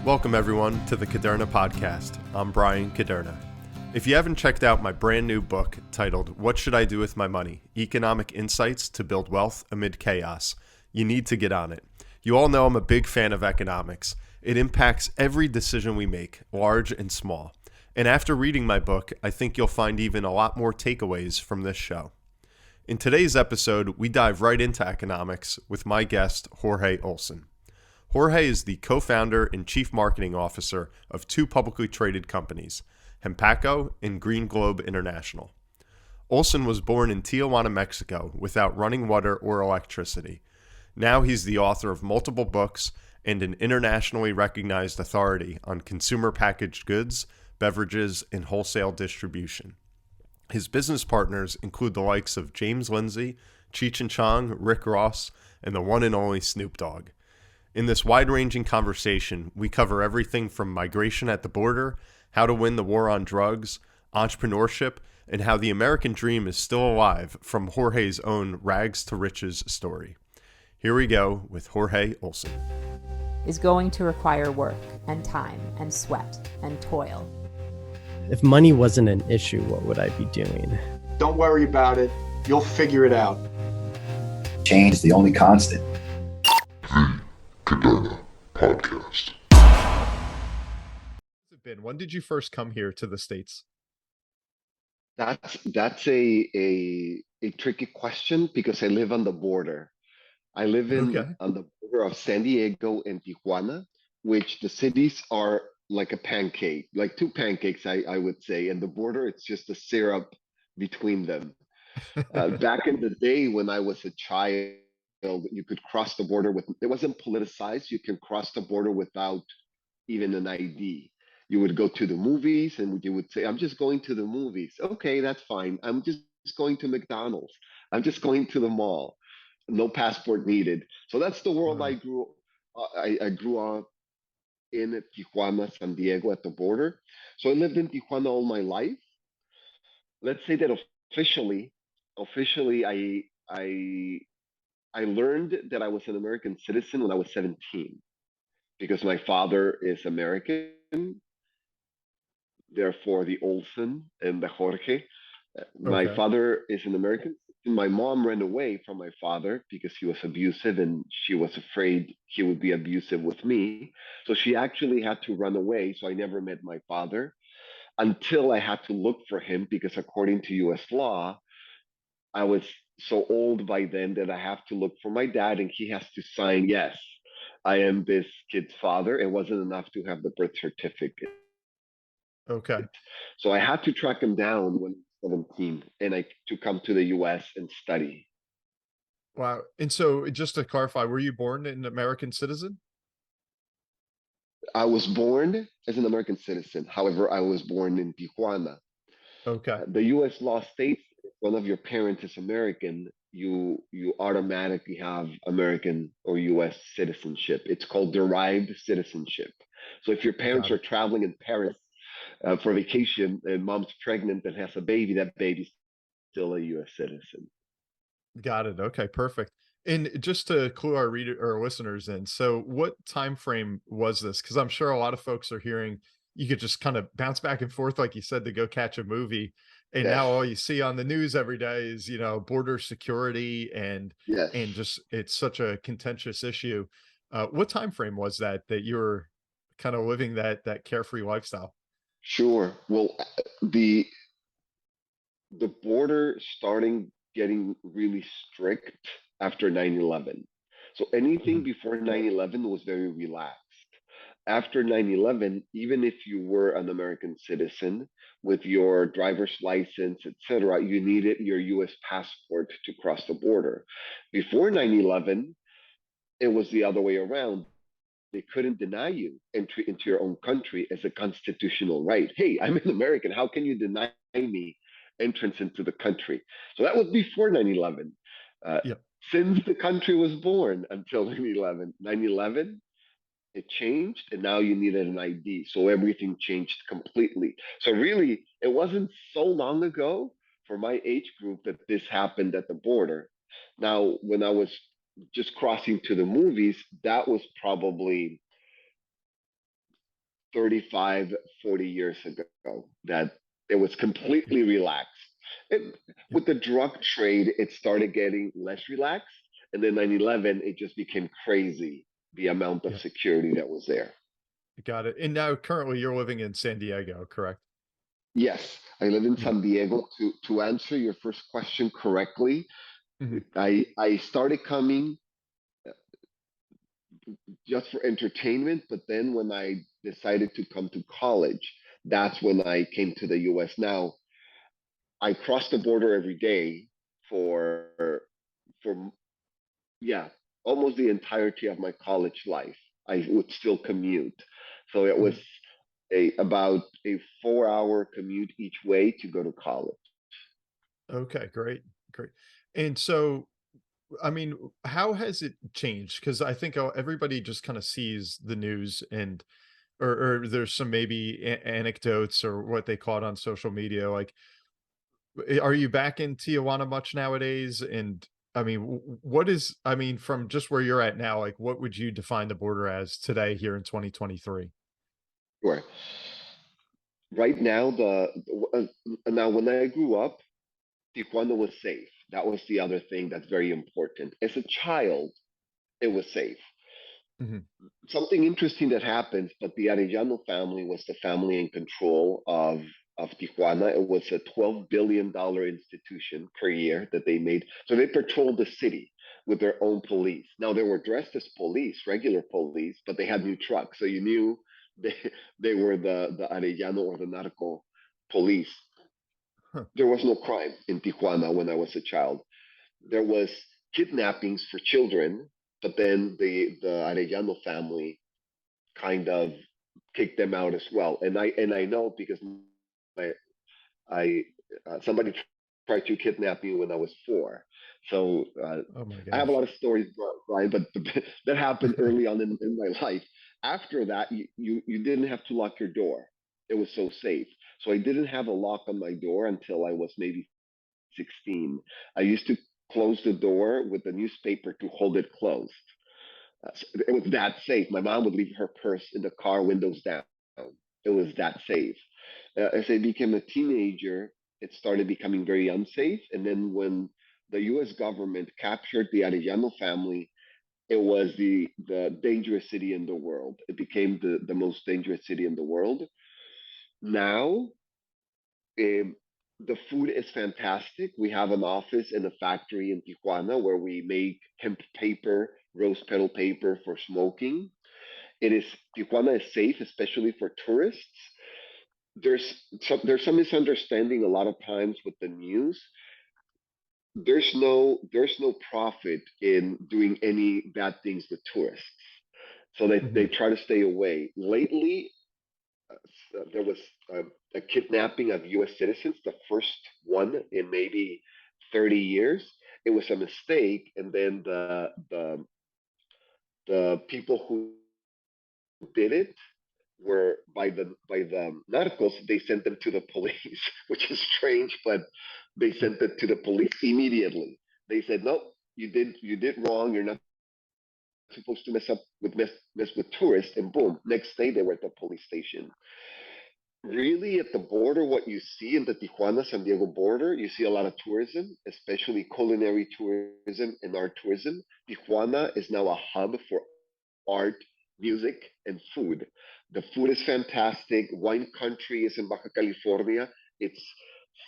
Welcome everyone to the Caderna Podcast. I'm Brian Caderna. If you haven't checked out my brand new book titled What Should I Do With My Money? Economic Insights to Build Wealth Amid Chaos, you need to get on it. You all know I'm a big fan of economics. It impacts every decision we make, large and small. And after reading my book, I think you'll find even a lot more takeaways from this show. In today's episode, we dive right into economics with my guest, Jorge Olson. Jorge is the co-founder and chief marketing officer of two publicly traded companies, Hempacco and Green Globe International. Olson was born in Tijuana, Mexico, without running water or electricity. Now he's the author of multiple books and an internationally recognized authority on consumer packaged goods, beverages, and wholesale distribution. His business partners include the likes of James Linsey, Cheech and Chong, Rick Ross, and the one and only Snoop Dogg. In this wide-ranging conversation, we cover everything from migration at the border, how to win the war on drugs, entrepreneurship, and how the American dream is still alive from Jorge's own rags to riches story. Here we go with Jorge Olson. Is going to require work and time and sweat and toil. If money wasn't an issue, what would I be doing? Don't worry about it. You'll figure it out. Change is the only constant. Caderna Podcast. When did you first come here to the States? That's a tricky question because I live on the border. I live on the border of San Diego and Tijuana, which the cities are like a pancake, like two pancakes, I would say, and the border, it's just a syrup between them. Back in the day when I was a child, you could cross the border it wasn't politicized. You can cross the border without even an ID. You would go to the movies and you would say, I'm just going to the movies. Okay, that's fine. I'm just going to McDonald's. I'm just going to the mall. No passport needed. So that's the world I grew up in at Tijuana, San Diego at the border. So I lived in Tijuana all my life. Let's say that officially I learned that I was an American citizen when I was 17 because my father is American, therefore the Olson and the Jorge. My father is an American. My mom ran away from my father because he was abusive and she was afraid he would be abusive with me. So she actually had to run away. So I never met my father until I had to look for him because according to US law, I was so old by then that I have to look for my dad and he has to sign, yes, I am this kid's father. It wasn't enough to have the birth certificate. Okay. So I had to track him down when I was 17 and to come to the US and study. Wow. And so just to clarify, were you born an American citizen? I was born as an American citizen. However, I was born in Tijuana. Okay. The US law states if one of your parents is American, you automatically have American or US citizenship. It's called derived citizenship. So if your parents are traveling in Paris for vacation and mom's pregnant and has a baby, that baby's still a US citizen. Got it. Okay, perfect. And just to clue our listeners in, so what time frame was this? Because I'm sure a lot of folks are hearing you could just kind of bounce back and forth, like you said, to go catch a movie. And now all you see on the news every day is, border security and just it's such a contentious issue. What time frame was that you were kind of living that carefree lifestyle? Sure. Well, the border starting getting really strict after 9/11. So anything before 9/11 was very relaxed. After 9/11, even if you were an American citizen with your driver's license, etc., you needed your US passport to cross the border. Before 9/11, it was the other way around. They couldn't deny you entry into your own country as a constitutional right. Hey, I'm an American. How can you deny me entrance into the country? So that was before 9/11. Since the country was born until 9/11. 9/11, it changed, and now you needed an ID. So everything changed completely. So really, it wasn't so long ago for my age group that this happened at the border. Now, when I was just crossing to the movies, that was probably 35, 40 years ago that it was completely relaxed. It, with the drug trade, it started getting less relaxed. And then 9/11, it just became crazy, the amount of Yeah, security that was there. got it. And now currently you're living in San Diego, correct? Yes, I live in Yeah. San Diego. To answer your first question correctly, Mhm. I started coming just for entertainment, but then when I decided to come to college, that's when I came to the US. Now, I cross the border every day for yeah, almost the entirety of my college life. I would still commute. So it was Mhm. a about a 4 hour commute each way to go to college. Okay, great, great. And so, I mean, how has it changed? Because I think everybody just kind of sees the news and or there's some maybe anecdotes or what they caught on social media. Like, are you back in Tijuana much nowadays? And I mean, what is, I mean, from just where you're at now, like, what would you define the border as today here in 2023? Sure. Right now, now when I grew up, Tijuana was safe. That was the other thing that's very important. As a child, it was safe. Hmm. Something interesting that happened, but the Arellano family was the family in control of Tijuana. It was a $12 billion institution per year that they made. So they patrolled the city with their own police. Now they were dressed as police, regular police, but they had new trucks. So you knew they, they were the Arellano or the narco police. Huh. There was no crime in Tijuana when I was a child. There was kidnappings for children, but then the Arellano family kind of kicked them out as well. And I know because my I somebody tried to kidnap me when I was 4. So Oh my I have a gosh. lot of stories, Brian, but that happened early on in my life. After that, you didn't have to lock your door. It was so safe. So I didn't have a lock on my door until I was maybe 16. I used to close the door with a newspaper to hold it closed. So it was that safe. My mom would leave her purse in the car, windows down. It was that safe. As I became a teenager, it started becoming very unsafe. And then when the U.S. government captured the Arellano family, it was the dangerous city in the world. It became the most dangerous city in the world. Now, um, the food is fantastic. We have an office and a factory in Tijuana where we make hemp paper, rose petal paper for smoking. It is Tijuana is safe, especially for tourists. There's some misunderstanding a lot of times with the news. There's no profit in doing any bad things with tourists, so they Hmm. try to stay away. Lately, there was a kidnapping of U.S. citizens, the first one in maybe 30 years. It was a mistake, and then the people who did it were by the narcos. They sent them to the police, which is strange, but they sent it to the police immediately. They said, "No, you did wrong. You're not supposed to mess with tourists." And boom, next day they were at the police station. Really, at the border, what you see in the Tijuana San Diego border, you see a lot of tourism, especially culinary tourism and art tourism. Tijuana is now a hub for art, music, and food. The food is fantastic. Wine country is in Baja California. It's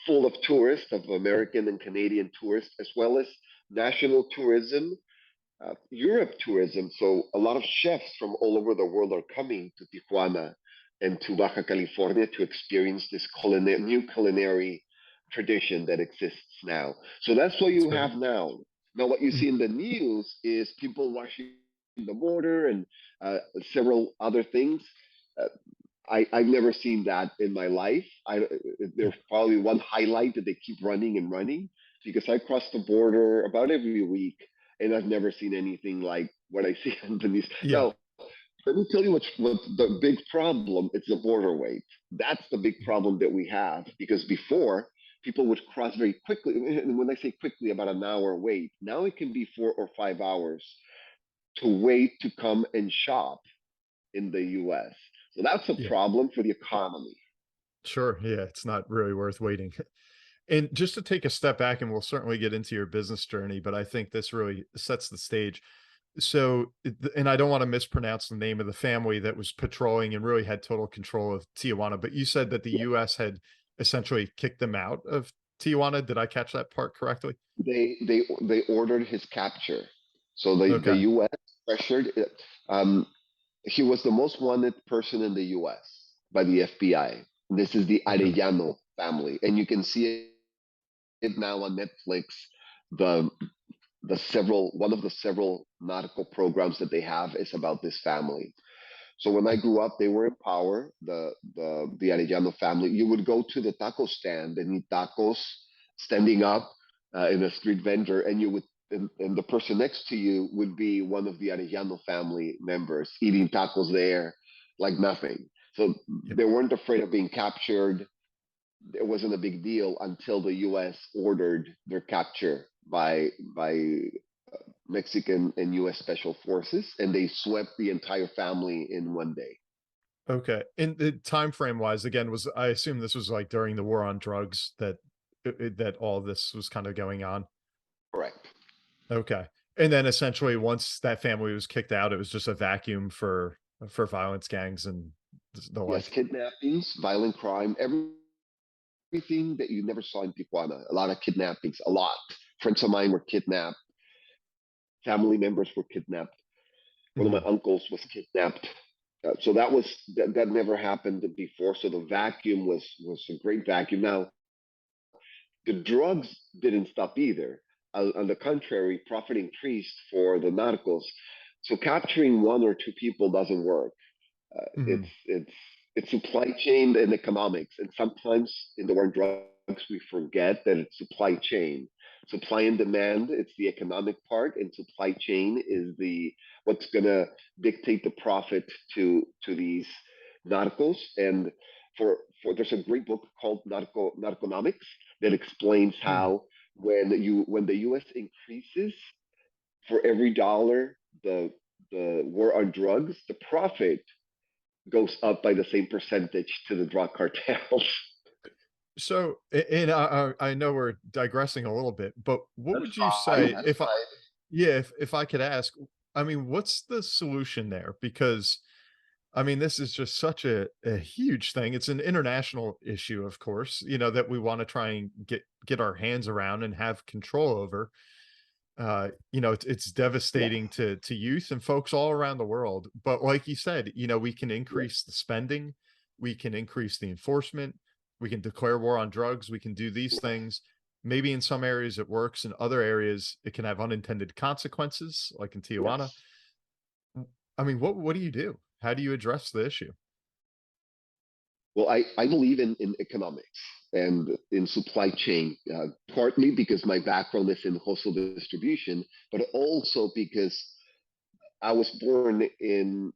full of tourists, of American and Canadian tourists, as well as national tourism, Europe tourism. So a lot of chefs from all over the world are coming to Tijuana and to Baja California to experience this new culinary tradition that exists now. So that's what That's you great. have now. Now, what you Mhm. see in the news is people washing the border and uh, several other things. Uh, I've never seen that in my life. Yeah. There's probably one highlight that they keep running and running because I cross the border about every week, and I've never seen anything like what I see on the news. Yeah. Now, let me tell you what's the big problem. It's the border wait. That's the big problem that we have because before people would cross very quickly. And when I say quickly, about an hour wait. Now it can be 4 or 5 hours to wait to come and shop in the US. So that's a Yeah, problem for the economy. sure. Yeah, it's not really worth waiting. And just to take a step back, and we'll certainly get into your business journey, but I think this really sets the stage. So, and I don't want to mispronounce the name of the family that was patrolling and really had total control of Tijuana, but you said that the Yeah. US had essentially kicked them out of Tijuana. Did I catch that part correctly? They ordered his capture. So the Okay. US pressured it. He was the most wanted person in the US by the FBI. This is the Okay. Arellano family. And you can see it now on Netflix. The one of the several nautical programs that they have is about this family. So when I grew up, they were in power, the Arellano family. You would go to the taco stand and eat tacos standing up in a street vendor, and and the person next to you would be one of the Arellano family members eating tacos there like nothing. So Yep. they weren't afraid of being captured. It wasn't a big deal until the U.S. ordered their capture by Mexican and U.S. Special Forces, and they swept the entire family in one day. Okay. And the time frame wise, again, was I assume this was like during the war on drugs that that all this was kind of going on. Correct. Okay. And then essentially once that family was kicked out, it was just a vacuum for violence gangs and the Yes, like. kidnappings, violent crime, everything that you never saw in Tijuana. A lot of kidnappings, a lot. Friends of mine were kidnapped. Family members were kidnapped. One of Mhm. my uncles was kidnapped. So that never happened before. So the vacuum was a great vacuum. Now the drugs didn't stop either. On the contrary, profit increased for the narcos. So capturing one or two people doesn't work. Mhm. It's supply chain and economics, and sometimes in the war on drugs we forget that it's supply chain, supply and demand. It's the economic part, and supply chain is the what's gonna dictate the profit to these narcos. And for there's a great book called Narconomics that explains Mm. how when the U.S. increases for every dollar the war on drugs, the profit goes up by the same percentage to the drug cartels. So, and I know we're digressing a little bit, but what That's would you fine. say if I, yeah, if I could ask, I mean, what's the solution there? Because I mean, this is just such a huge thing. It's an international issue, of course, that we want to try and get our hands around and have control over. It's Yes, devastating to youth and folks all around the world. But like you said, we can yes, increase the spending, we can increase the enforcement, we can declare war on drugs, we can do these yes. things. Maybe in some areas it works, in other areas it can have unintended consequences, like in Tijuana. Yes. I mean, what do you do? How do you address the issue? Well, I believe in economics and in supply chain, partly because my background is in wholesale distribution, but also because I was born in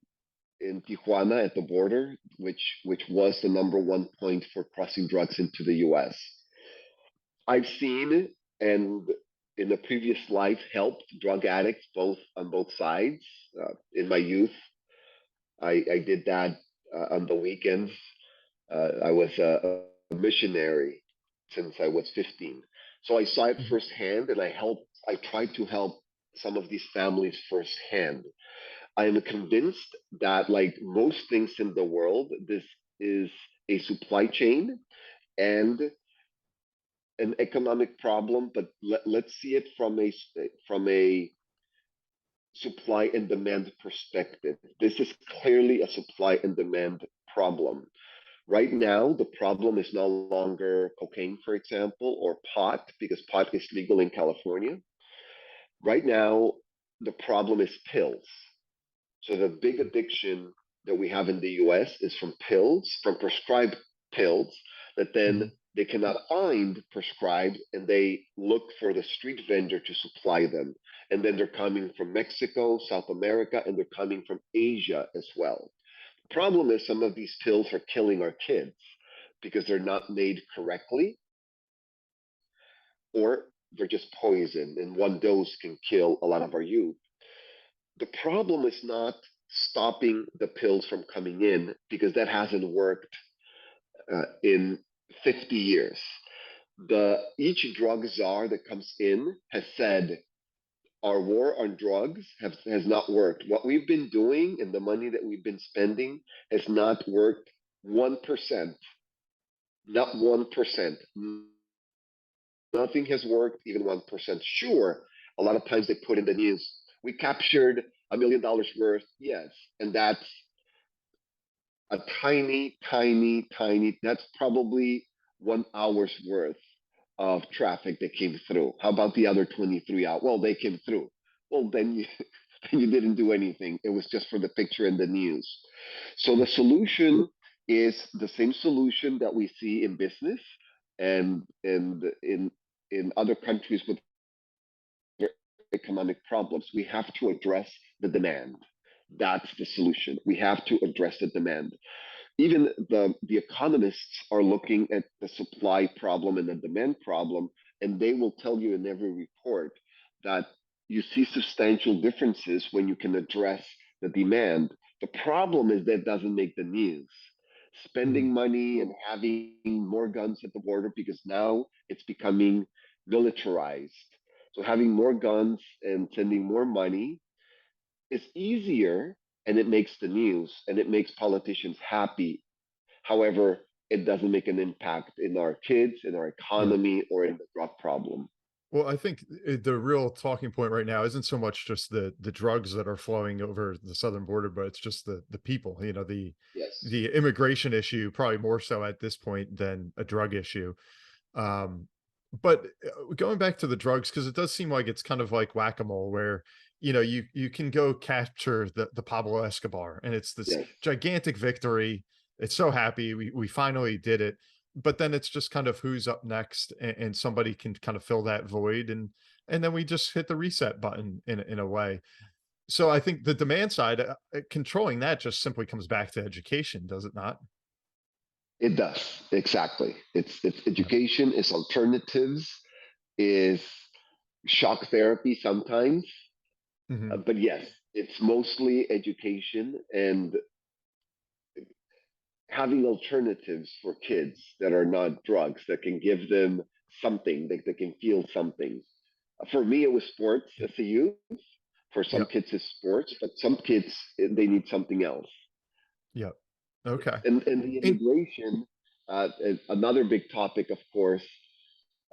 Tijuana at the border, which was the number one point for crossing drugs into the U.S. I've seen and in a previous life helped drug addicts both on both sides. In my youth, I did that on the weekends. I was a missionary since I was 15. So I saw it Mhm. firsthand and I tried to help some of these families firsthand. I am convinced that, like most things in the world, this is a supply chain and an economic problem. But let's see it from a supply and demand perspective. This is clearly a supply and demand problem. Right now, the problem is no longer cocaine, for example, or pot, because pot is legal in California. Right now, the problem is pills. So the big addiction that we have in the US is from pills, from prescribed pills that then Mhm. they cannot find prescribed and they look for the street vendor to supply them. And then they're coming from Mexico, South America, and they're coming from Asia as well. The problem is some of these pills are killing our kids because they're not made correctly or they're just poison and one dose can kill a lot of our youth. The problem is not stopping the pills from coming in, because that hasn't worked in 50 years. Each drug czar that comes in has said our war on drugs has not worked. What we've been doing and the money that we've been spending has not worked 1%. Not 1%. Nothing has worked, even 1%. Sure, a lot of times they put in the news, we captured $1 million worth. Yes, and that's a tiny, that's probably 1 hour's worth of traffic that came through. How about the other 23 hours? Well, they came through. Well, then you, then you didn't do anything. It was just for the picture in the news. So the solution is the same solution that we see in business and in other countries with economic problems. We have to address the demand. That's the solution. We have to address the demand. Even the economists are looking at the supply problem and the demand problem, and they will tell you in every report that you see substantial differences when you can address the demand. The problem is that doesn't make the news. Spending money and having more guns at the border, because now it's becoming militarized. So having more guns and sending more money is easier, and it makes the news and it makes politicians happy. However, it doesn't make an impact in our kids, in our economy, or in the drug problem. Well, I think the real talking point right now isn't so much just the drugs that are flowing over the southern border, but it's just the people, the Yes. immigration issue, probably more so at this point than a drug issue. But going back to the drugs, because it does seem like it's kind of like whack-a-mole, where you can go capture the Pablo Escobar, and it's this Yes. gigantic victory. It's so happy we finally did it, but then it's just kind of who's up next, and somebody can kind of fill that void, and then we just hit the reset button in a way. So I think the demand side, controlling that, just simply comes back to education, does it not? It does, exactly. It's education, it's alternatives, is shock therapy sometimes. Mhm. But yes, it's mostly education and having alternatives for kids that are not drugs, that can give them something, that can feel something. For me, it was sports as a youth. For some Yep. kids, it's sports, but some kids, they need something else. Yep. Okay. And the And immigration, is another big topic, of course.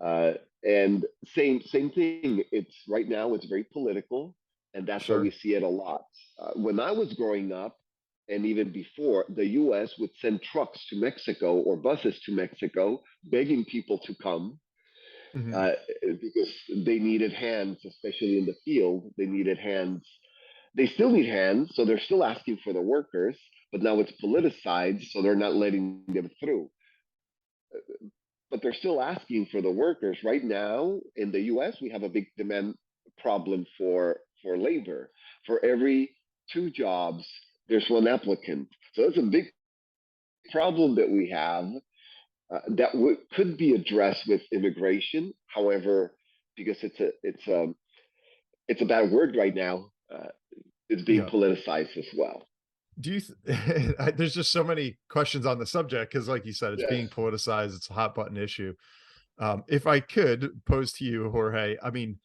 Uh, and same thing. It's right now. It's very political, and that's why we sure. see it a lot. When I was growing up, and even before, the U.S. would send trucks to Mexico or buses to Mexico, begging people to come, Mhm. uh, because they needed hands, especially in the field. They needed hands. They still need hands, so they're still asking for the workers. But now it's politicized, so they're not letting them through, but they're still asking for the workers. Right now in the US, we have a big demand problem for labor. For every 2 jobs, there's one applicant. So that's a big problem that we have, that could be addressed with immigration. However, because it's a bad word right now, it's being Yeah. politicized as well. Do you there's just so many questions on the subject, because like you said, it's Yes. being politicized, it's a hot button issue. If I could pose to you, Jorge, I mean,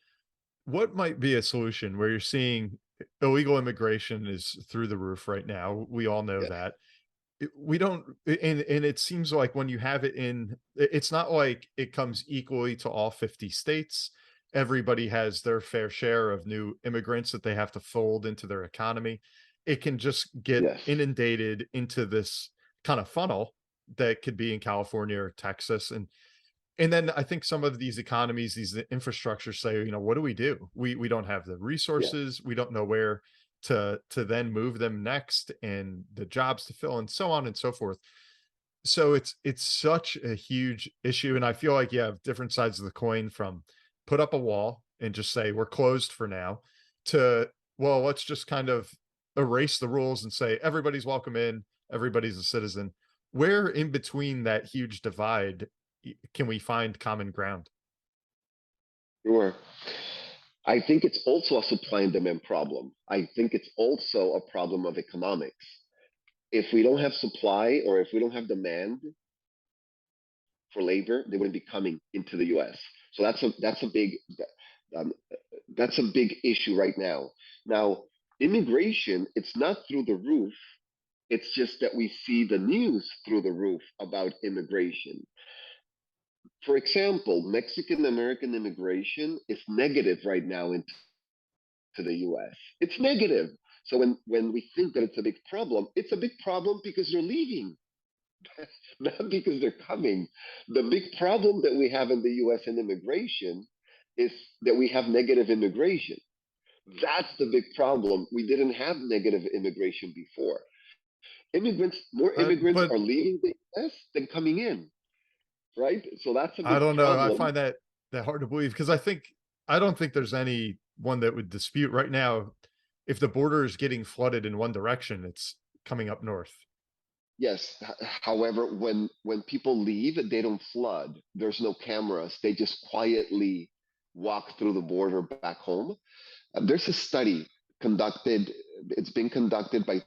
what might be a solution where you're seeing illegal immigration is through the roof right now? We all know Yes. that. We don't, and it seems like when you have it in, it's not like it comes equally to all 50 states. Everybody has their fair share of new immigrants that they have to fold into their economy. It can just get Yes. inundated into this kind of funnel that could be in California or Texas. And then I think some of these economies, these infrastructures say, what do we do? We don't have the Yes. resources. We don't know where to then move them next, and the jobs to fill, and so on and so forth. So it's such a huge issue. And I feel like you have different sides of the coin, from put up a wall and just say we're closed for now, to, well, let's just kind of erase the rules and say everybody's welcome in, everybody's a citizen. Where in between that huge divide can we find common ground? Sure. I think it's also a supply and demand problem. I think it's also a problem of economics. If we don't have supply or if we don't have demand for labor, they wouldn't be coming into the U.S. So um, that's a big issue right now. Now, immigration, it's not through the roof. It's just that we see the news through the roof about immigration. For example, Mexican American immigration is negative right now into the US. It's negative. So when we think that it's a big problem because they're leaving, not because they're coming. The big problem that we have in the US in immigration is that we have negative immigration. That's the big problem. We didn't have negative immigration before. More immigrants But are leaving the US than coming in, right? So that's a I big don't know. I problem. find that hard to believe because I don't think there's anyone that would dispute right now if the border is getting flooded in one direction, it's coming up north. Yes. However, when people leave, they don't flood. There's no cameras. They just quietly walk through the border back home. There's a study conducted. It's been conducted by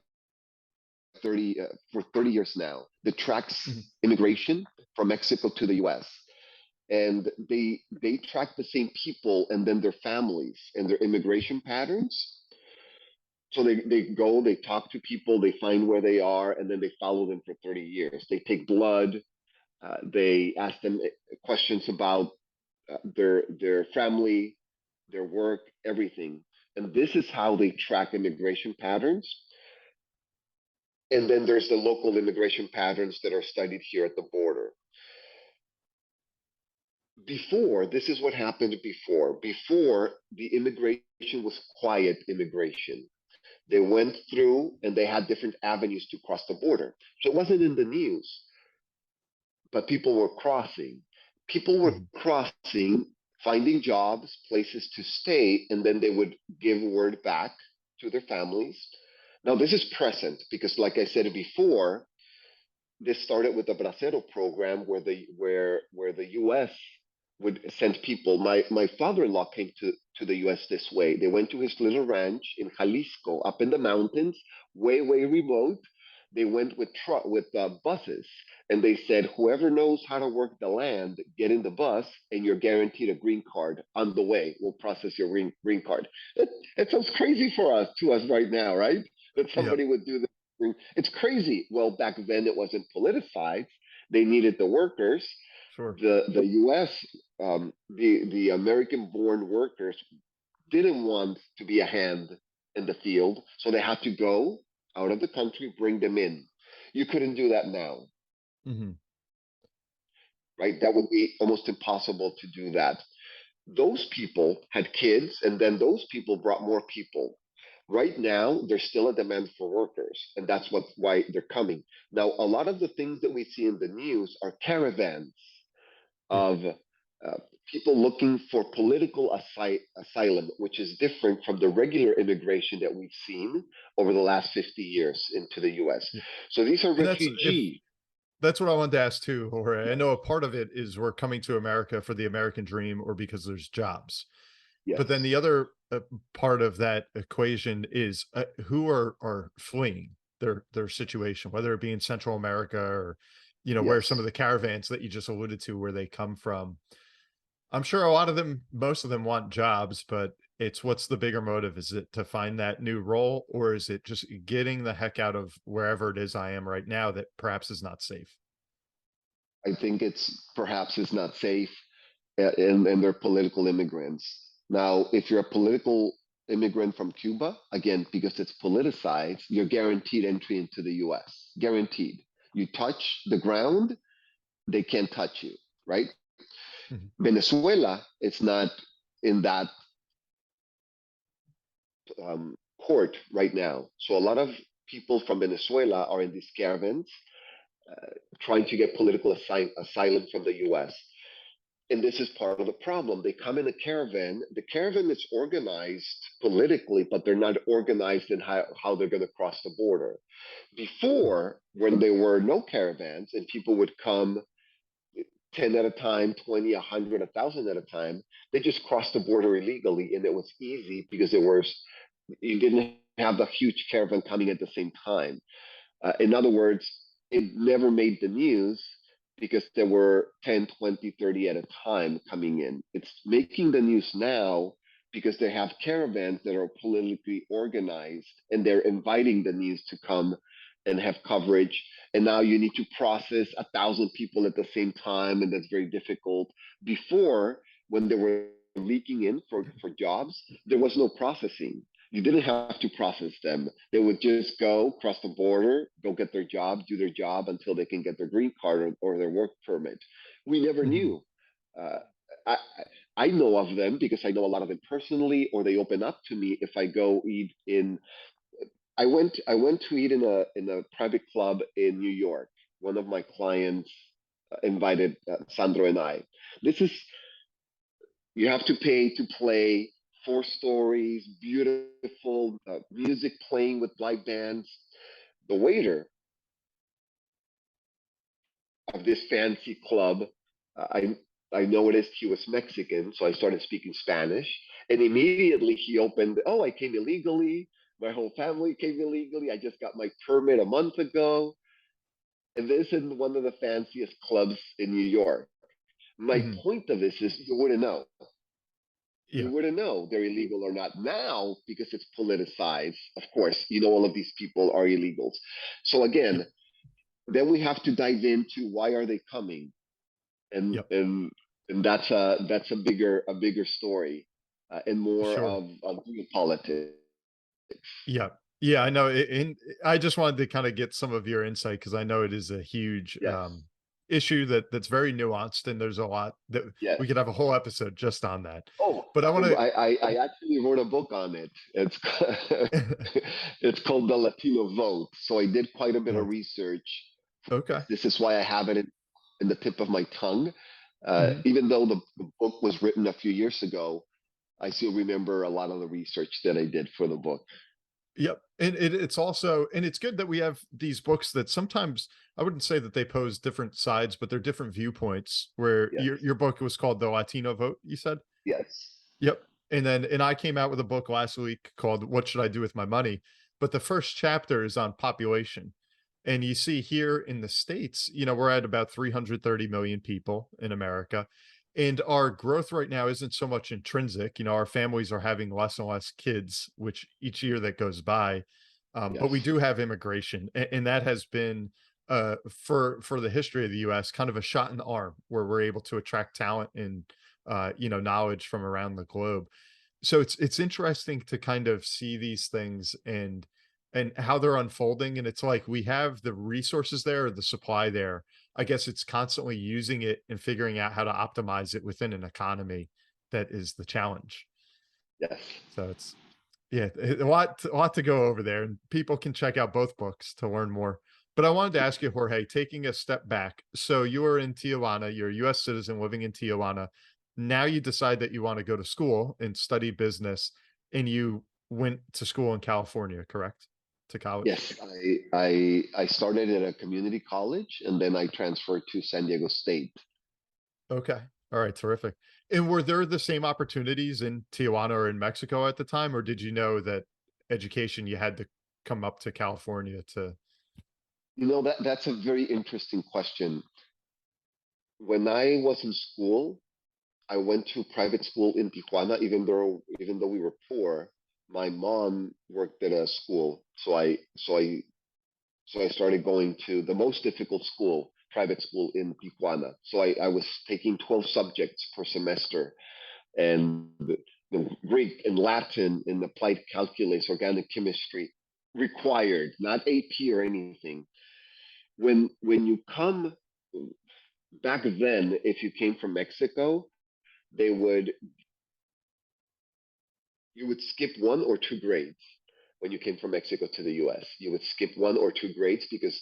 30 for 30 years now that tracks Mhm. immigration from Mexico to the U.S. And they track the same people and then their families and their immigration patterns. So they go, they talk to people, they find where they are, and then they follow them for 30 years. They take blood, they ask them questions about their family, their work, everything. And this is how they track immigration patterns. And then there's the local immigration patterns that are studied here at the border. Before, this is what happened before. Before, the immigration was quiet immigration. They went through and they had different avenues to cross the border. So it wasn't in the news, but people were crossing. People were Mhm. crossing, finding jobs, places to stay, and then they would give word back to their families. Now, this is present because, like I said before, this started with the Bracero program where the U.S. would send people. My father-in-law came to the U.S. this way. They went to his little ranch in Jalisco, up in the mountains, way remote. They went with buses, and they said, "Whoever knows how to work the land, get in the bus, and you're guaranteed a green card on the way. We'll process your green card." It sounds crazy to us right now, right? That Yeah, somebody would do this. It's crazy. Well, back then it wasn't politicized. They needed the workers. sure. The U.S. The American-born workers didn't want to be a hand in the field, so they had to go out of the country, bring them in. You couldn't do that now, Mhm. right? That would be almost impossible to do that. Those people had kids, and then those people brought more people. Right now, there's still a demand for workers, and that's why they're coming. Now, a lot of the things that we see in the news are caravans Yeah. of people looking for political asylum, which is different from the regular immigration that we've seen over the last 50 years into the US. Yeah. So these are And refugees. that's what I wanted to ask too, Jorge. I know a part of it is we're coming to America for the American dream or because there's jobs. Yes. But then the other part of that equation is who are fleeing their situation, whether it be in Central America or, where some of Yes. the caravans that you just alluded to, where they come from. I'm sure a lot of them, most of them want jobs, but it's what's the bigger motive? Is it to find that new role, or is it just getting the heck out of wherever it is I am right now that perhaps is not safe? I think it's perhaps it's not safe, and they're political immigrants. Now, if you're a political immigrant from Cuba, again, because it's politicized, you're guaranteed entry into the US. Guaranteed. You touch the ground, they can't touch you, right? Mhm. Venezuela is not in that court right now. So a lot of people from Venezuela are in these caravans trying to get political asylum from the US. And this is part of the problem. They come in a caravan. The caravan is organized politically, but they're not organized in how they're going to cross the border. Before, when there were no caravans and people would come 10 at a time, 20, 100, 1,000 at a time. They just crossed the border illegally, and it was easy because you didn't have the huge caravan coming at the same time. In other words, it never made the news because there were 10, 20, 30 at a time coming in. It's making the news now because they have caravans that are politically organized and they're inviting the news to come and have coverage. And now you need to process 1,000 people at the same time, and that's very difficult. Before, when they were leaking in for jobs, there was no processing. You didn't have to process them. They would just go cross the border, go get their job, do their job until they can get their green card or their work permit. We never knew. Uh, I, I know of them because I know a lot of them personally, or they open up to me if I go eat in. I went to eat in a private club in New York. One of my clients invited Sandro and I. This is You have to pay to play, 4 stories, beautiful music playing with live bands. The waiter of this fancy club, uh, I I noticed he was Mexican, so I started speaking Spanish, and immediately he opened. Oh, I came illegally. My whole family came illegally. I just got my permit a month ago, and this is one of the fanciest clubs in New York. My Mhm. point of this is you wouldn't know. You Yeah, wouldn't know they're illegal or not now because it's politicized. Of course, all of these people are illegals. So yep, again, then we have to dive into why are they coming, and yep, and and that's a bigger story, and more sure. of geopolitics. Yeah. Yeah, I know. And I just wanted to kind of get some of your insight because I know it is a huge Yes, issue that's very nuanced, and there's a lot that yes. we could have a whole episode just on that. Oh, But I want I actually wrote a book on it. It's to. it's called the Latino Vote. So I did quite a bit of Oh, research. okay. This is why I have it in the tip of my tongue. Mhm. Even though the book was written a few years ago, I still remember a lot of the research that I did for the book. Yep. And it's also, and it's good that we have these books that sometimes I wouldn't say that they pose different sides, but they're different viewpoints. Where Yes, your book was called The Latino Vote, you said? yes, Yep. And I came out with a book last week called What Should I Do with My Money? But the first chapter is on population. And you see here in the States, we're at about 330 million people in America. And our growth right now isn't so much intrinsic. Our families are having less and less kids, which each year that goes by. But we yes, do have immigration, and that has been for the history of the U.S. kind of a shot in the arm, where we're able to attract talent and knowledge from around the globe. So it's interesting to kind of see these things and how they're unfolding. And it's like we have the resources there, or the supply there. I guess it's constantly using it and figuring out how to optimize it within an economy that is the challenge. yes. So it's yeah, a lot to go over there, and people can check out both books to learn more. But I wanted to ask you, Jorge, taking a step back. So you are in Tijuana, you're a US citizen living in Tijuana. Now you decide that you want to go to school and study business, and you went to school in California, correct? To college? Yes, I started at a community college and then I transferred to San Diego State. Okay. All right, terrific. And were there the same opportunities in Tijuana or in Mexico at the time, or did you know that education you had to come up to California to? That's a very interesting question. When I was in school, I went to private school in Tijuana, even though we were poor. My mom worked at a school, so I started going to the most difficult school, private school in Tijuana. So I was taking 12 subjects per semester, and Greek and Latin and applied calculus, organic chemistry required, not AP or anything. When you come back then, if you came from Mexico, they would you would skip 1 or 2 grades when you came from Mexico to the US. You would skip 1 or 2 grades because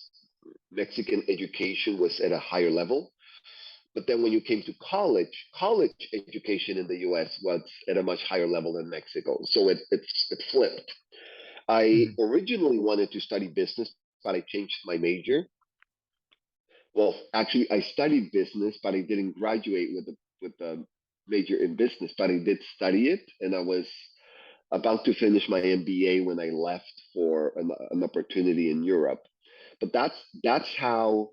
Mexican education was at a higher level. But then when you came to college education in the US was at a much higher level than Mexico. So it flipped. I Mhm. originally wanted to study business, but I changed my major Well, actually, I studied business, but I didn't graduate with a major in business. But I did study it, and I was about to finish my MBA when I left for an opportunity in Europe. But that's how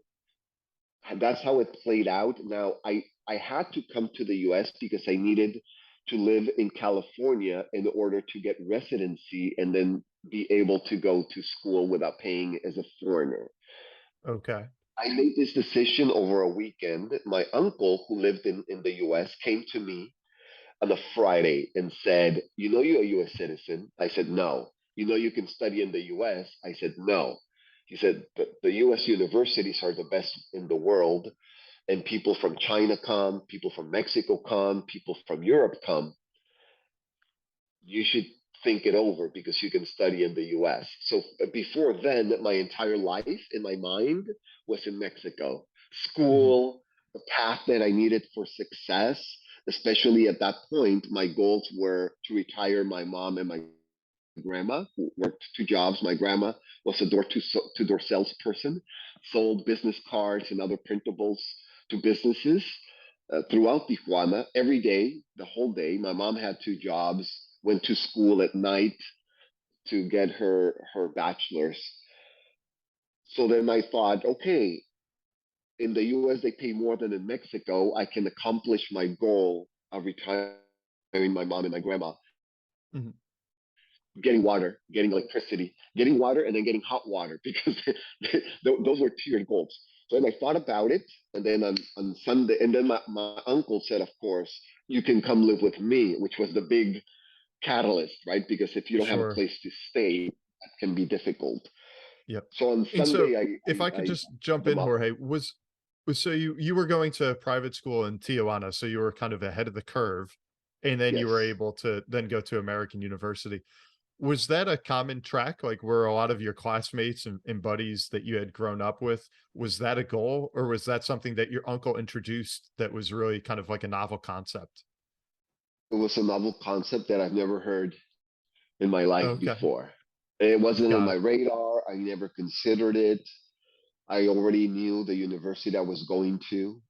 that's how it played out. Now, I had to come to the US because I needed to live in California in order to get residency and then be able to go to school without paying as a foreigner. Okay. I made this decision over a weekend. My uncle, who lived in the US, came to me on a Friday and said, "You know, you're a US citizen." I said, "No." "You know, you can study in the US." I said, "No." He said, the US universities are the best in the world, and people from China come, people from Mexico come, people from Europe come. You should think it over because you can study in the US. So before then, my entire life in my mind was in Mexico. Hmm. School, the path that I needed for success, especially at that point, my goals were to retire my mom and my grandma, who worked two jobs. My grandma was a door-to-door salesperson, sold business cards and other printables to businesses throughout Tijuana every day, the whole day. My mom had two jobs, went to school at night to get her bachelor's. So then I thought, okay, in the US they pay more than in Mexico. I can accomplish my goal of retiring my mom and my grandma, Hmm. getting water, getting electricity, getting water, and then getting hot water because those were tiered goals. So then I thought about it, and then on Sunday, and then my uncle said, of course, you can come live with me, which was the big catalyst, right? Because if you don't have a Sure. place to stay, that can be difficult. Yep. So on And so Sunday, if I I could just jump them in, up. Jorge, was so you were going to private school in Tijuana, so you were kind of ahead of the curve, and then you Yes, were able to then go to American University. Was that a common track? Like, were a lot of your classmates and buddies that you had grown up with, was that a goal, or was that something that your uncle introduced that was really kind of like a novel concept? it was a novel concept that I've never heard in my life Okay, before. It wasn't on got my it. radar. I never considered it. I already knew the university I was going to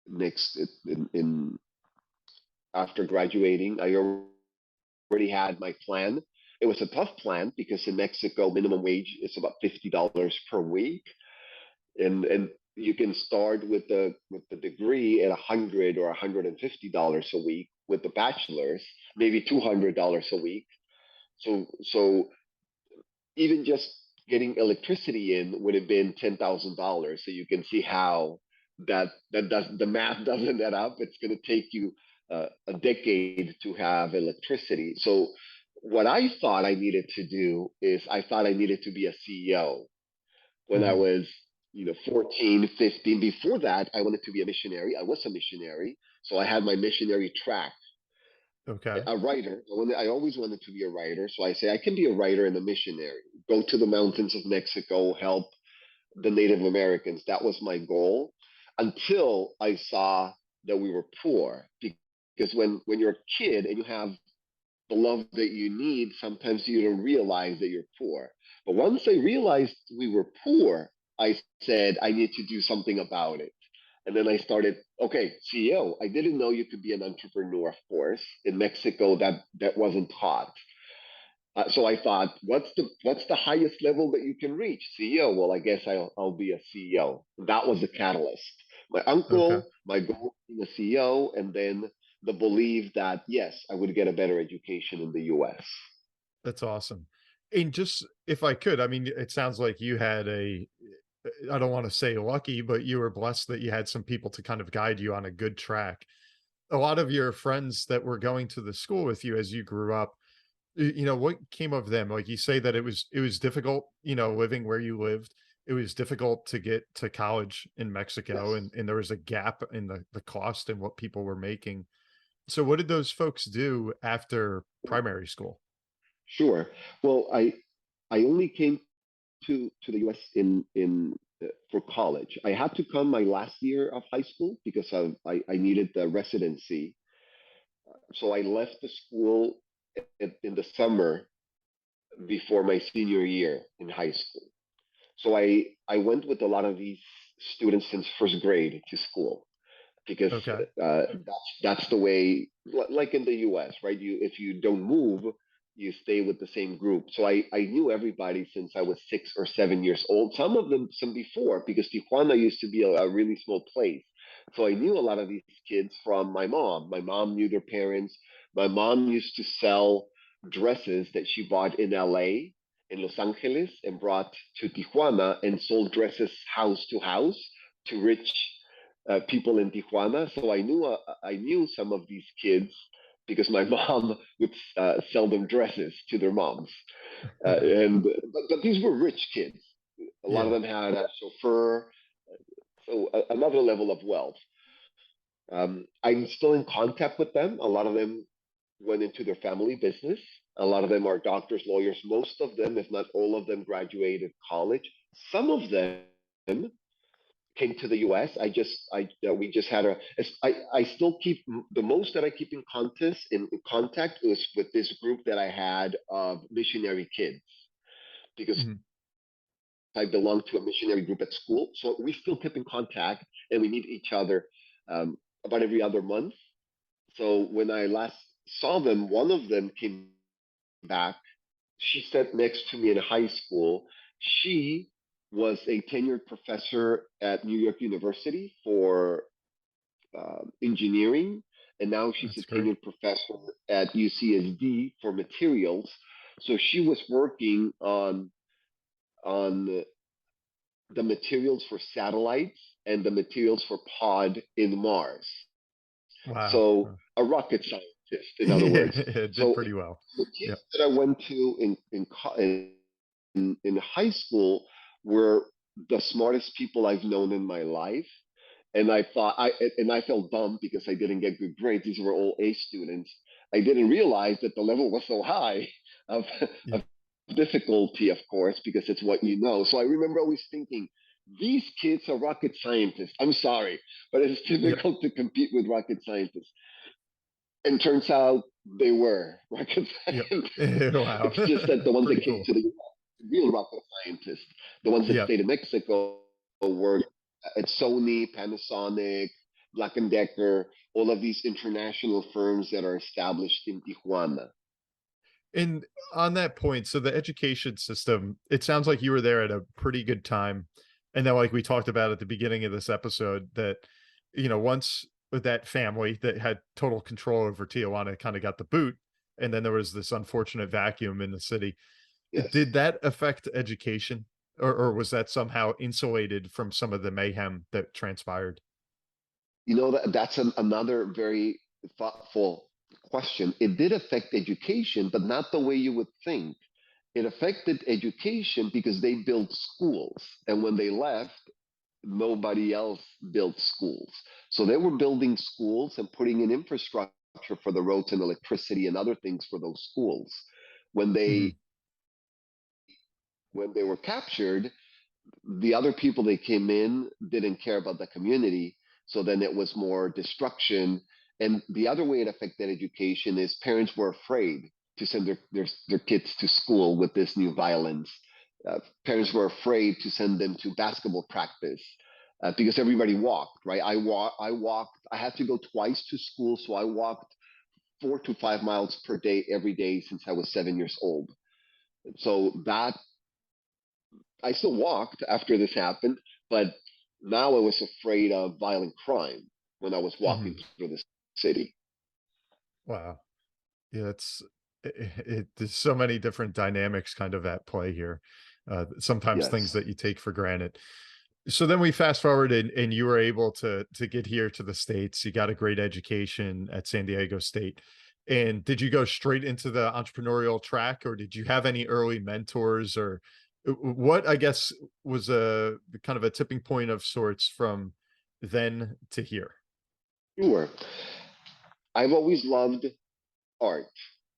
next in after graduating. I already had my plan. It was a tough plan because in Mexico minimum wage is about $50 per week, and you can start with the degree at 100 or $150 a week. With the bachelor's, maybe $200 a week. So even just getting electricity in would have been $10,000. So you can see how that does the math doesn't add up. It's going to take you a decade to have electricity. So what I thought I needed to do is I thought I needed to be a CEO when I Mhm. was 14, 15. Before that, I wanted to be a missionary. I was a missionary. So I had my missionary track. Okay. A writer. I always wanted to be a writer, so I say I can be a writer and a missionary. Go to the mountains of Mexico, help the Native Americans. That was my goal until I saw that we were poor. Because when you're a kid and you have the love that you need, sometimes you don't realize that you're poor. But once I realized we were poor, I said I need to do something about it. And then I started, okay, CEO. I didn't know you could be an entrepreneur, of course. In Mexico, that wasn't taught. So I thought, what's the highest level that you can reach? CEO. Well, I guess I'll be a CEO. That was the catalyst. My Okay. uncle, my goal being a CEO, and then the belief that yes, I would get a better education in the U.S. That's awesome. And just if I could, I mean, it sounds like you had I don't want to say lucky, but you were blessed that you had some people to kind of guide you on a good track. A lot of your friends that were going to the school with you as you grew up, what came of them? Like, you say that it was difficult, living where you lived. It was difficult to get to college in Mexico, Yes, and there was a gap in the cost and what people were making. So what did those folks do after primary school? sure. Well, I only came to the U.S. in for college. I had to come my last year of high school because I needed the residency. So I left the school in the summer before my senior year in high school. So I went with a lot of these students since first grade to school because Okay. that's the way, like in the US, right? If you don't move, you stay with the same group. So I knew everybody since I was 6 or 7 years old. Some of them some before, because Tijuana used to be a really small place. So I knew a lot of these kids from my mom. My mom knew their parents. My mom used to sell dresses that she bought in LA, in Los Angeles, and brought to Tijuana and sold dresses house to house to rich people in Tijuana. So I knew some of these kids because my mom would sell them dresses to their moms, and but these were rich kids. A lot of Yeah. them had a chauffeur, so another level of wealth. I'm still in contact with them. A lot of them went into their family business. A lot of them are doctors, lawyers. Most of them, if not all of them, graduated college. Some of them came to the US. We just had I still keep the most that I keep in contact is with this group that I had of missionary kids because Mhm. I belong to a missionary group at school. So we still keep in contact and we meet each other about every other month. So when I last saw them, one of them came back. She sat next to me in high school. She was a tenured professor at New York University for engineering, and now she's That's a great. tenured professor at UCSD for materials. So she was working on the materials for satellites and the materials for pod in Mars. Wow. So Wow. a rocket scientist, in other words. It did So pretty well. the Yeah. kids that I went to in high school were the smartest people I've known in my life. And I felt dumb because I didn't get good grades. These were all A students. I didn't realize that the level was so high of, Yeah. of difficulty, of course, because it's what you know. So I remember always thinking, these kids are rocket scientists. I'm sorry, but it's Yeah. difficult to compete with rocket scientists. And turns out they were rocket Yeah. scientists. Wow. It's just that the ones that Pretty came cool. to the US, real rocket scientists, the ones that Yeah. stayed in Mexico, were at Sony, Panasonic, Black and Decker, all of these international firms that are established in Tijuana. And on that point, so the education system, it sounds like you were there at a pretty good time. And then, like we talked about at the beginning of this episode, that, once that family that had total control over Tijuana kind of got the boot, and then there was this unfortunate vacuum in the city. Yes. Did that affect education, or was that somehow insulated from some of the mayhem that transpired? That's another very thoughtful question. It did affect education, but not the way you would think. It affected education because they built schools. And when they left, nobody else built schools. So they were building schools and putting in infrastructure for the roads and electricity and other things for those schools. When Mhm. they when they were captured, the other people that came in didn't care about the community. So then it was more destruction. And the other way it affected education is parents were afraid to send their kids to school with this new violence. Parents were afraid to send them to basketball practice because everybody walked, right? I had to go twice to school. So I walked 4 to 5 miles per day every day since I was 7 years old. So that I still walked after this happened, but now I was afraid of violent crime when I was walking Mhm. through the city. Wow. Yeah, there's so many different dynamics kind of at play here. Sometimes things Yes. that you take for granted. So then we fast forward, and you were able to get here to the States. You got a great education at San Diego State. And did you go straight into the entrepreneurial track, or did you have any early mentors, or what, I guess, was a kind of a tipping point of sorts from then to here? Sure. I've always loved art.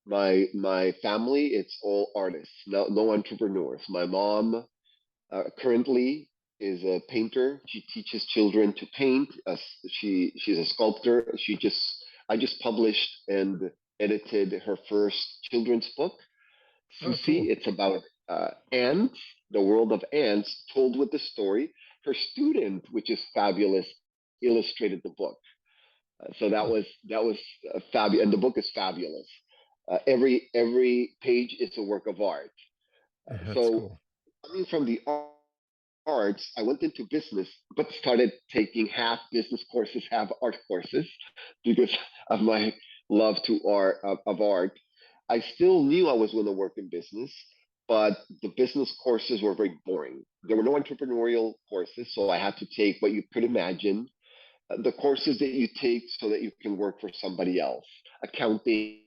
My family, it's all artists, no entrepreneurs. My mom currently is a painter. She teaches children to paint. She's a sculptor. I just published and edited her first children's book, Oh, Susie. cool. It's about ants, the world of ants, told with the story her student, which is fabulous, illustrated the book. So that was fabulous, and the book is fabulous. Every page is a work of art. That's So cool. coming from the arts, I went into business, but started taking half business courses, half art courses, because of my love to art. I still knew I was going to work in business, but the business courses were very boring. There were no entrepreneurial courses, so I had to take what you could imagine, the courses that you take so that you can work for somebody else, accounting,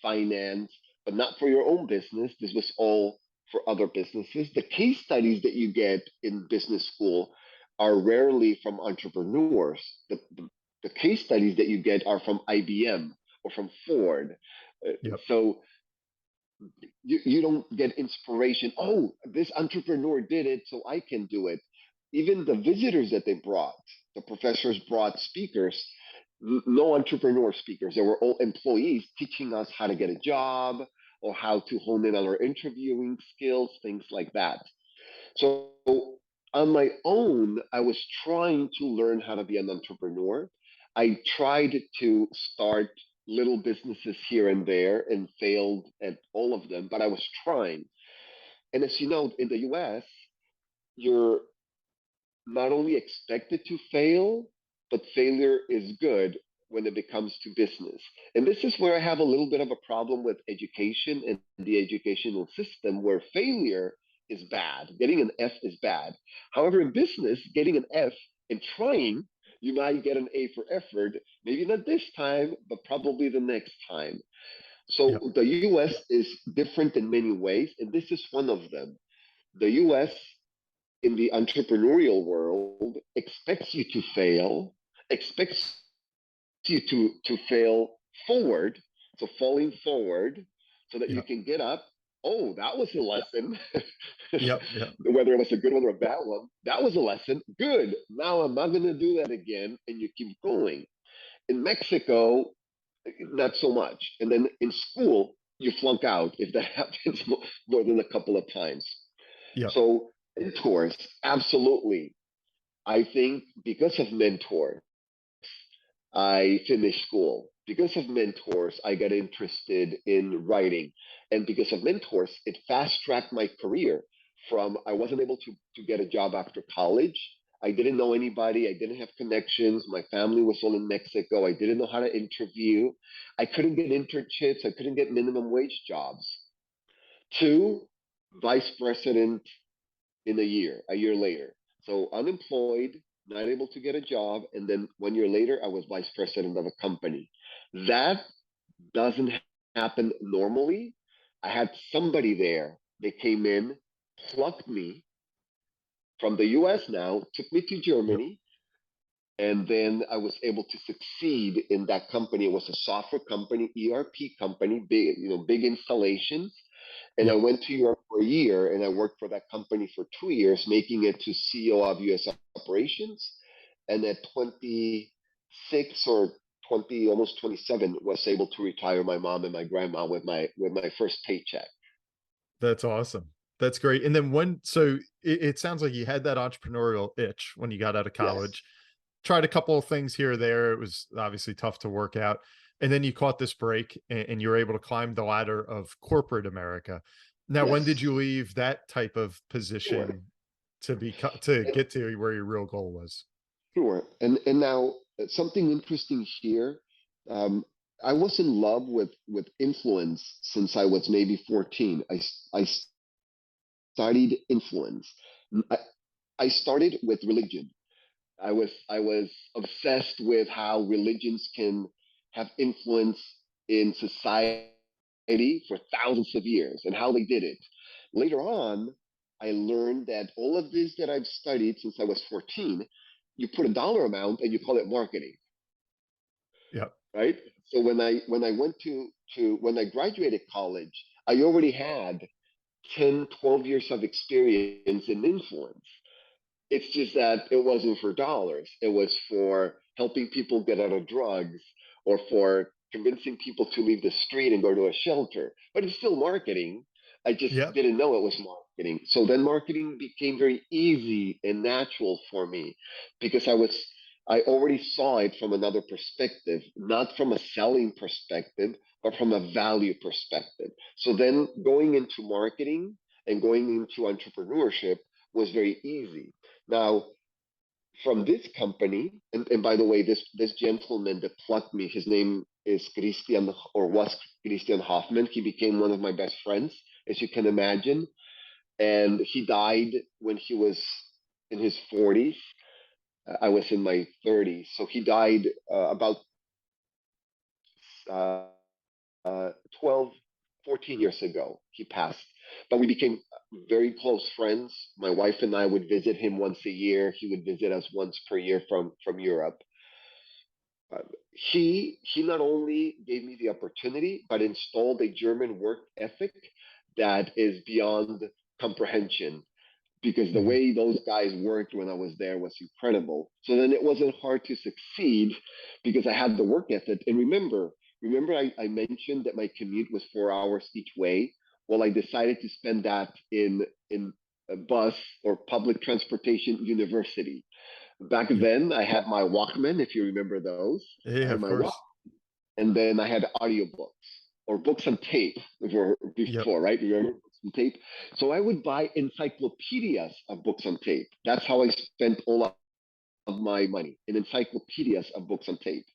finance, but not for your own business. This was all for other businesses. The case studies that you get in business school are rarely from entrepreneurs. The case studies that you get are from IBM or from Ford. Yep. So you don't get inspiration. Oh, this entrepreneur did it, so I can do it. Even the visitors that they brought, the professors brought speakers, no entrepreneur speakers. They were all employees teaching us how to get a job or how to hone in on our interviewing skills, things like that. So on my own, I was trying to learn how to be an entrepreneur. I tried to start little businesses here and there and failed at all of them, but I was trying. And as you know, in the US, you're not only expected to fail, but failure is good when it becomes to business. And this is where I have a little bit of a problem with education and the educational system, where failure is bad. Getting an F is bad. However, in business, getting an F and trying, you might get an A for effort, maybe not this time, but probably the next time. So Yep. the US is different in many ways, and this is one of them. The US in the entrepreneurial world expects you to fail, expects you to fail forward, so falling forward, so that you Yep. can get up. Oh, that was a lesson. Yep. Yep. Whether it was a good one or a bad one, that was a lesson. Good. Now I'm not going to do that again, and you keep going. In Mexico, not so much. And then in school, you flunk out if that happens more than a couple of times. Yep. So mentors, absolutely. I think because of mentors, I finished school. Because of mentors, I got interested in writing. And because of mentors, it fast tracked my career from I wasn't able to get a job after college. I didn't know anybody. I didn't have connections. My family was all in Mexico. I didn't know how to interview. I couldn't get internships. I couldn't get minimum wage jobs. Two, vice president in a year later. So unemployed, not able to get a job, and then 1 year later, I was vice president of a company. That doesn't happen normally. I had somebody there. They came in, plucked me from the US now, took me to Yep. Germany, and then I was able to succeed in that company. It was a software company, ERP company, big, big installations. And I Yep. went to Europe for a year and I worked for that company for 2 years, making it to CEO of US operations. And at 26 or 20, almost 27, was able to retire my mom and my grandma with my first paycheck. That's awesome. That's great. And then so it sounds like you had that entrepreneurial itch when you got out of Yes, college, tried a couple of things here or there. It was obviously tough to work out. And then you caught this break and you were able to climb the ladder of corporate America. Now, when did yes, you leave that type of sure. position to And, get to where your real goal was? sure. And now something interesting here. Um, I was in love with influence since I was maybe 14. I studied influence. I, I started with religion. I was obsessed with how religions can have influence in society for thousands of years and how they did it. Later on, I learned that all of this that I've studied since I was 14, you put a dollar amount and you call it marketing, Yep. right? So when I went to when I graduated college, I already had 10, 12 years of experience in influence. It's just that it wasn't for dollars. It was for helping people get out of drugs or for convincing people to leave the street and go to a shelter. But it's still marketing. I just Yep. didn't know it was marketing. marketing. So then marketing became very easy and natural for me because I already saw it from another perspective, not from a selling perspective, but from a value perspective. So then going into marketing and going into entrepreneurship was very easy. Now, from this company, and by the way, this gentleman that plucked me, his name is Christian, or was Christian Hoffman. He became one of my best friends, as you can imagine. And he died when he was in his 40s. I was in my 30s. So he died about uh, 12, 14 years ago. He passed. But we became very close friends. My wife and I would visit him once a year. He would visit us once per year from Europe. He not only gave me the opportunity, but installed a German work ethic that is beyond comprehension because the way those guys worked when I was there was incredible. So then it wasn't hard to succeed because I had the work ethic. And remember I mentioned that my commute was 4 hours each way. Well, I decided to spend that in a bus or public transportation university. Back then, I had my Walkman, if you remember those. I Yeah, had of my course. and then I had audiobooks or books on tape before, Yep. right? Remember books on tape? So I would buy encyclopedias of books on tape. That's how I spent all of my money in encyclopedias of books on tape.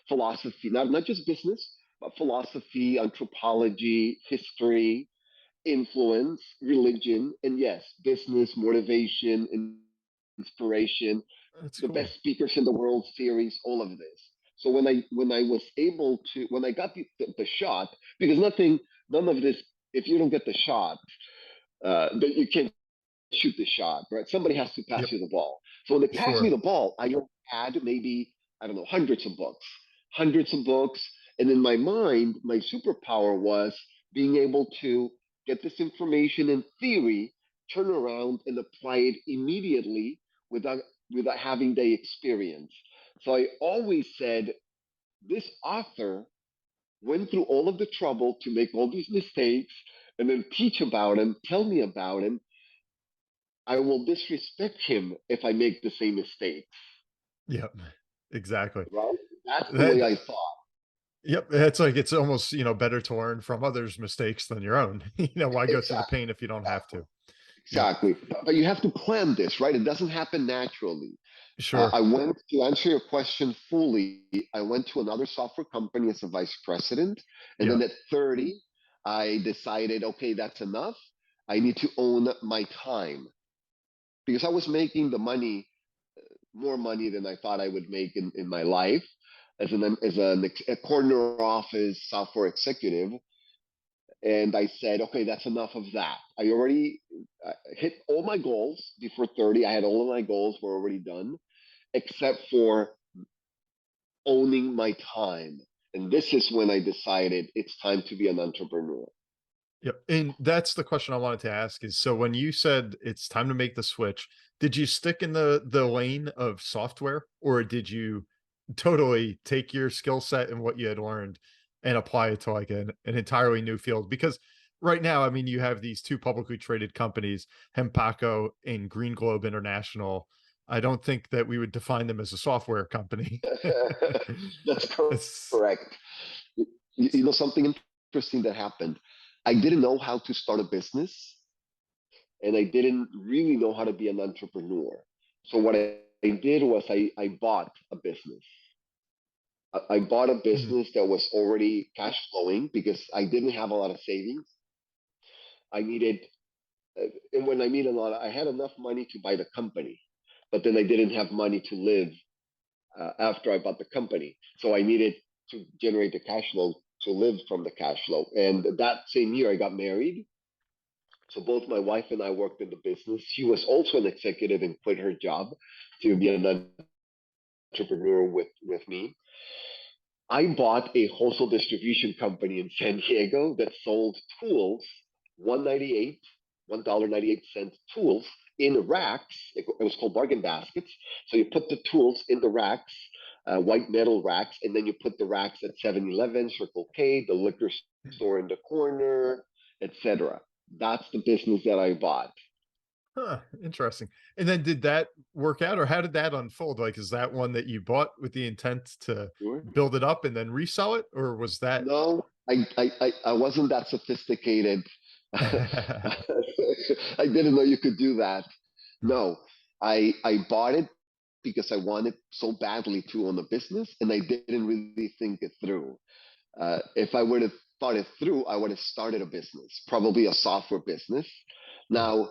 Philosophy, not just business, but philosophy, anthropology, history, influence, religion, and yes, business, motivation, inspiration, That's the cool. best speakers in the world series, all of this. So when I was able to, when I got the shot, because none of this, if you don't get the shot, then you can't shoot the shot, right? Somebody has to pass Yep. you the ball. So when they passed me Sure. the ball, I had maybe, I don't know, hundreds of books. And in my mind, my superpower was being able to get this information in theory, turn around and apply it immediately without without having the experience. So I always said, this author went through all of the trouble to make all these mistakes and then teach about him, tell me about him. I will disrespect him if I make the same mistake, Yep. Exactly. right? That's the way That I thought. Yep, it's like it's almost, better to learn from others' mistakes than your own. Why go through the Exactly. pain if you don't have Exactly. to? Yep. Exactly. But you have to plan this, right? It doesn't happen naturally. Sure. I went to answer your question fully. I went to another software company as a vice president. And then Yep. at 30, I decided, okay, that's enough. I need to own my time because I was making the money, more money than I thought I would make in my life a corner office software executive. And I said, okay, that's enough of that. I already hit all my goals before 30. I had all of my goals were already done, except for owning my time. And this is when I decided it's time to be an entrepreneur. Yep. And that's the question I wanted to ask is, so when you said it's time to make the switch, did you stick in the lane of software, or did you totally take your skill set and what you had learned and apply it to like an entirely new field? Because right now, I mean, you have these two publicly traded companies, Hempacco and Green Globe International. I don't think that we would define them as a software company. That's It's correct. You know, something interesting that happened. I didn't know how to start a business and I didn't really know how to be an entrepreneur. So what I did was I bought a business. I bought a Mhm. business that was already cash flowing because I didn't have a lot of savings. I needed, and when I mean a lot, I had enough money to buy the company, but then I didn't have money to live after I bought the company. So I needed to generate the cash flow to live from the cash flow. And that same year, I got married. So both my wife and I worked in the business. She was also an executive and quit her job to be an entrepreneur with me. I bought a wholesale distribution company in San Diego that sold tools, 198, $1.98 tools in racks. It was called bargain baskets. So you put the tools in the racks, white metal racks, and then you put the racks at 7-Eleven, Circle K, the liquor store in the corner, etc. That's the business that I bought. Huh, interesting. And then did that work out, or how did that unfold? Like, is that one that you bought with the intent to Sure. build it up and then resell it, or was that? No, I wasn't that sophisticated. I didn't know you could do that. No, I bought it because I wanted so badly to own a business, and I didn't really think it through. If I would have thought it through, I would have started a business, probably a software business. Now,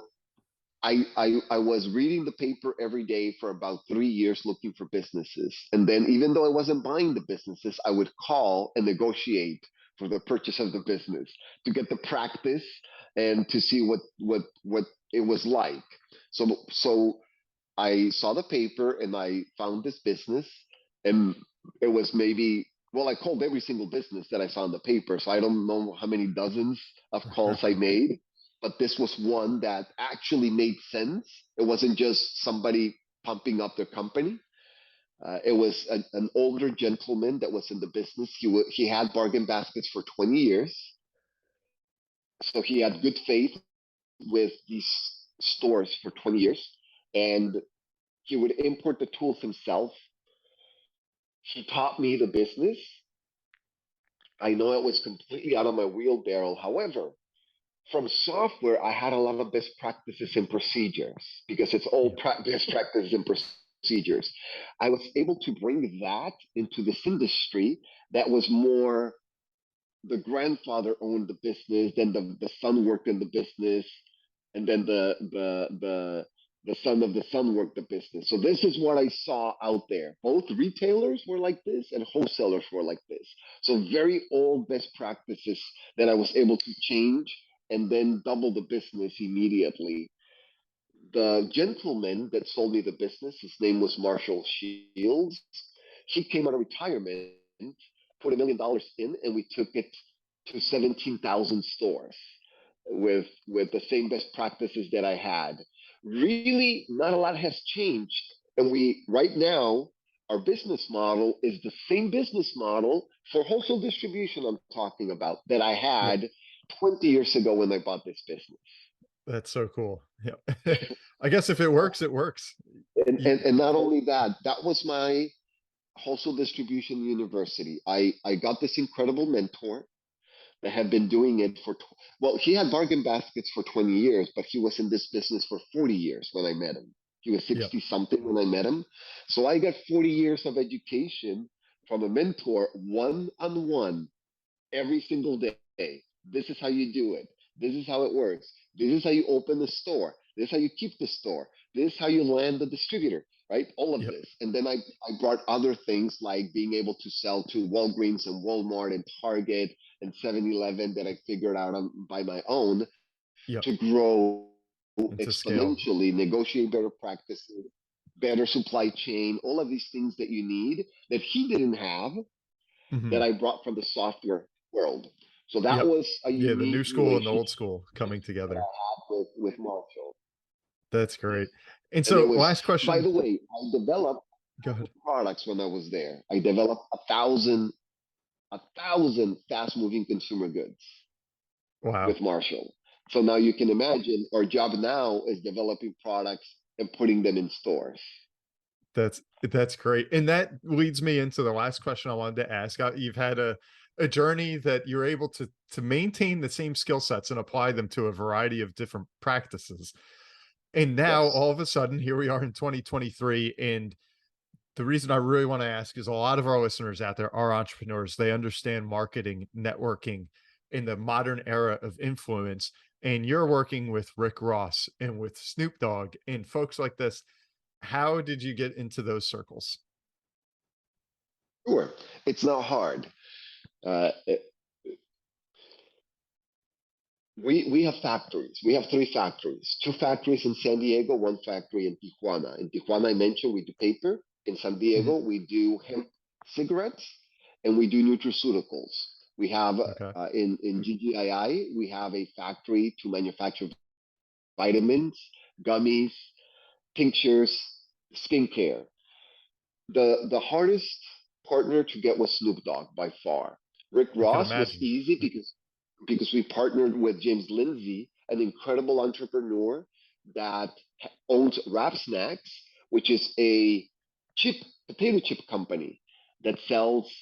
I was reading the paper every day for about 3 years looking for businesses. And then even though I wasn't buying the businesses, I would call and negotiate for the purchase of the business to get the practice and to see what it was like. So I saw the paper and I found this business, and it was maybe, well, I called every single business that I saw in the paper. So I don't know how many dozens of calls I made, but this was one that actually made sense. It wasn't just somebody pumping up their company. It was an older gentleman that was in the business. He had bargain baskets for 20 years. So he had good faith with these stores for 20 years. And he would import the tools himself. He taught me the business. I know it was completely out of my wheelbarrow. However, from software, I had a lot of best practices and procedures because it's all best practices and procedures. I was able to bring that into this industry that was more, the grandfather owned the business, then the son worked in the business, and then the son of the son worked the business. So this is what I saw out there. Both retailers were like this and wholesalers were like this. So very old best practices that I was able to change and then double the business immediately. The gentleman that sold me the business, his name was Marshall Shields. He came out of retirement, put $1 million in, and we took it to 17,000 stores with the same best practices that I had. Really, not a lot has changed. And we right now, our business model is the same business model for wholesale distribution I'm talking about that I had 20 years ago when I bought this business. That's so cool. Yeah. I guess if it works, it works. And not only that, that was my wholesale distribution university. I got this incredible mentor that had been doing it for, well, he had bargain baskets for 20 years, but he was in this business for 40 years when I met him. He was 60 something when I met him. So I got 40 years of education from a mentor, one on one, every single day. This is how you do it. This is how it works. This is how you open the store. This is how you keep the store. This is how you land the distributor, right? All of this. And then I brought other things like being able to sell to Walgreens and Walmart and Target and 7-Eleven that I figured out by my own to grow exponentially, negotiate better practices, better supply chain, all of these things that you need that he didn't have that I brought from the software world. So that was a unique the new school and the old school coming together with Marshall. That's great. And so last question. By the way, I developed products when I was there. I developed 1,000 fast moving consumer goods with Marshall. So now you can imagine our job now is developing products and putting them in stores. That's great. And that leads me into the last question I wanted to ask. You've had a journey that you're able to maintain the same skill sets and apply them to a variety of different practices. And now all of a sudden, here we are in 2023. And the reason I really want to ask is a lot of our listeners out there are entrepreneurs. They understand marketing, networking in the modern era of influence. And you're working with Rick Ross and with Snoop Dogg and folks like this. How did you get into those circles? Sure. It's not hard. We have factories. We have 3 factories, 2 factories in San Diego, 1 factory in Tijuana. In Tijuana, I mentioned we do paper. In San Diego, we do hemp cigarettes and we do nutraceuticals. We have in GGII, we have a factory to manufacture vitamins, gummies, tinctures, skincare. The hardest partner to get was Snoop Dogg by far. Rick Ross was easy because we partnered with James Linsey an incredible entrepreneur that owns Rap Snacks, which is a potato chip company that sells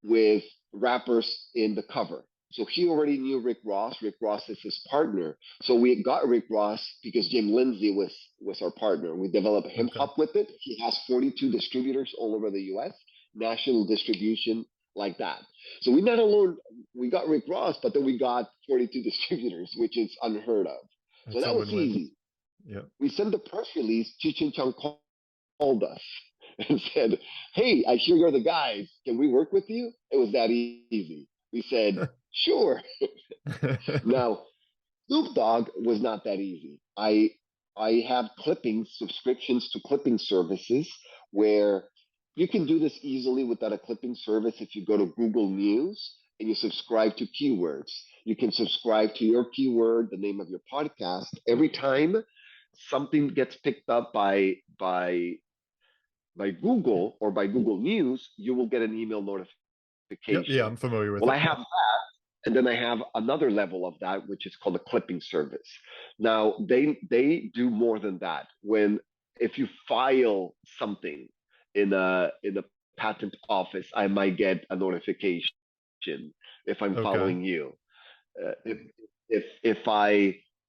with rappers in the cover. So he already knew Rick Ross. Rick Ross is his partner. So we got Rick Ross because James Linsey was our partner. We developed Hempacco with it. He has 42 distributors all over the US, national distribution like that. So we not alone we got Rick Ross, but then we got 42 distributors, which is unheard of. So That's that a was win-win. easy. Yeah. We sent the press release. Cheech and Chong called us and said, "Hey, I hear you're the guys. Can we work with you?" It was that easy. We said, "Sure." Now, Snoop Dogg was not that easy. I have clippings, subscriptions to clipping services where you can do this easily without a clipping service if you go to Google News and you subscribe to keywords. You can subscribe to your keyword, the name of your podcast. Every time something gets picked up by Google or by Google News, you will get an email notification. Yeah, I'm familiar with Well, it. I have that. And then I have another level of that, which is called a clipping service. Now they do more than that. If you file something in a patent office, I might get a notification if I'm following you.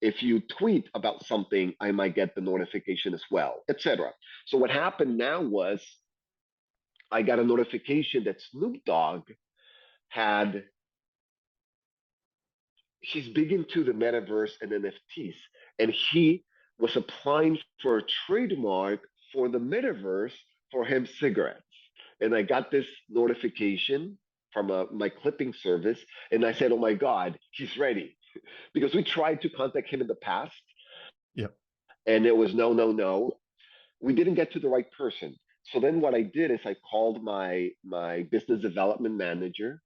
If you tweet about something, I might get the notification as well, etc. So what happened now was I got a notification that Snoop Dogg had he's big into the metaverse and NFTs, and he was applying for a trademark for the metaverse for hemp cigarettes. And I got this notification from my clipping service, and I said, "Oh my God, he's ready," because we tried to contact him in the past, Yeah. and it was no, no, no. We didn't get to the right person. So then what I did is I called my business development manager,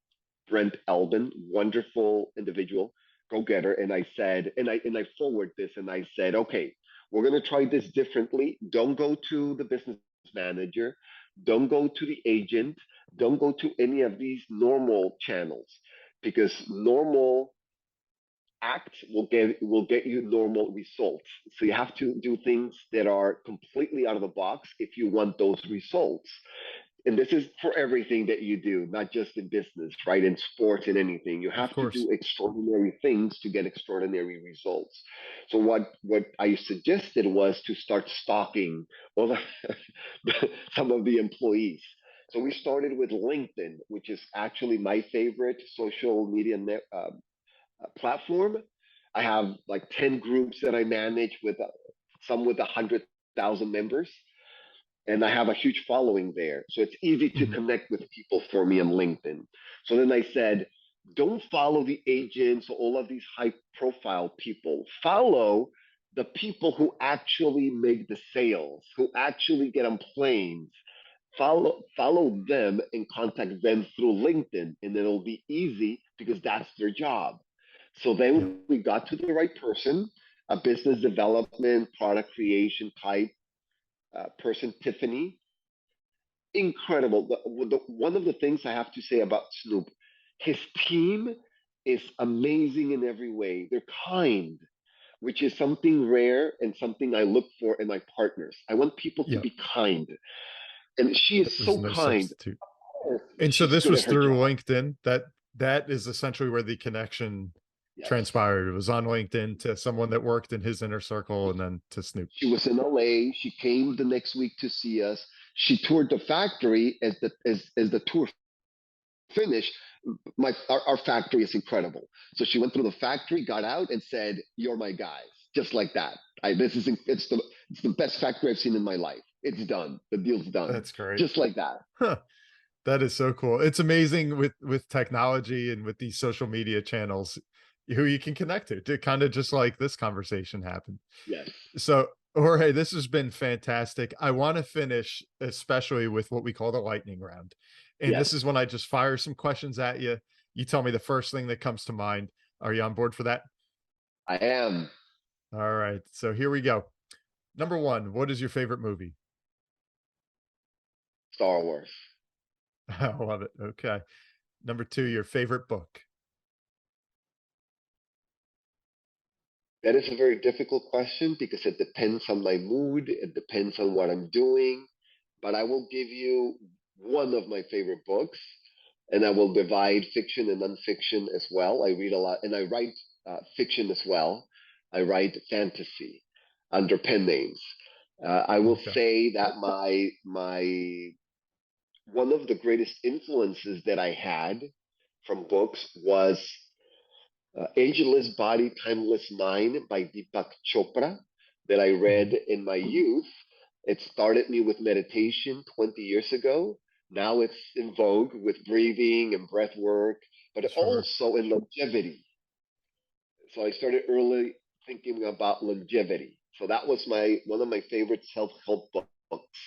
Brent Elbin, wonderful individual, go getter, and I said, and I forward this, and I said, "Okay, we're gonna try this differently. Don't go to the business manager, don't go to the agent, don't go to any of these normal channels, because normal acts will get you normal results. So you have to do things that are completely out of the box if you want those results." And this is for everything that you do, not just in business, right? In sports and anything. You Of have to course. do extraordinary things to get extraordinary results. So what I suggested was to start stalking all some of the employees. So we started with LinkedIn, which is actually my favorite social media platform. I have like 10 groups that I manage with some with 100,000 members, and I have a huge following there. So it's easy to connect with people for me on LinkedIn. So then I said, don't follow the agents or all of these high profile people. Follow the people who actually make the sales, who actually get on planes. Follow them and contact them through LinkedIn, and it'll be easy because that's their job. So then we got to the right person, a business development, product creation type person, Tiffany. Incredible. One of the things I have to say about Snoop, his team is amazing in every way. They're kind, which is something rare and something I look for in my partners. I want people to be kind. And she That is was a so nice kind. substitute. And so She's this good at was her through job. LinkedIn. That is essentially where the connection Yes. transpired. It was on LinkedIn to someone that worked in his inner circle, and then to Snoop. She was in LA. She came the next week to see us. She toured the factory as the tour finished. Our factory is incredible. So she went through the factory, got out, and said, "You're my guys," just like that. It's the best factory I've seen in my life. It's done. The deal's done. That's great. Just like that. Huh. That is so cool. It's amazing with technology and with these social media channels who you can connect to kind of just like this conversation happened. Yes. So, Jorge, this has been fantastic. I want to finish especially with what we call the lightning round. And Yes. this is when I just fire some questions at you. You tell me the first thing that comes to mind. Are you on board for that? I am. All right. So here we go. Number one, what is your favorite movie? Star Wars. I love it. Okay. Number two, your favorite book? That is a very difficult question because it depends on my mood, it depends on what I'm doing. But I will give you one of my favorite books, and I will divide fiction and nonfiction as well. I read a lot, and I write fiction as well. I write fantasy under pen names. I will Okay. say that my one of the greatest influences that I had from books was Ageless Body, Timeless Mind by Deepak Chopra that I read Mhm. in my youth. It started me with meditation 20 years ago. Now it's in vogue with breathing and breath work, but Sure. also in longevity. So I started early thinking about longevity. So that was my one of my favorite self-help books.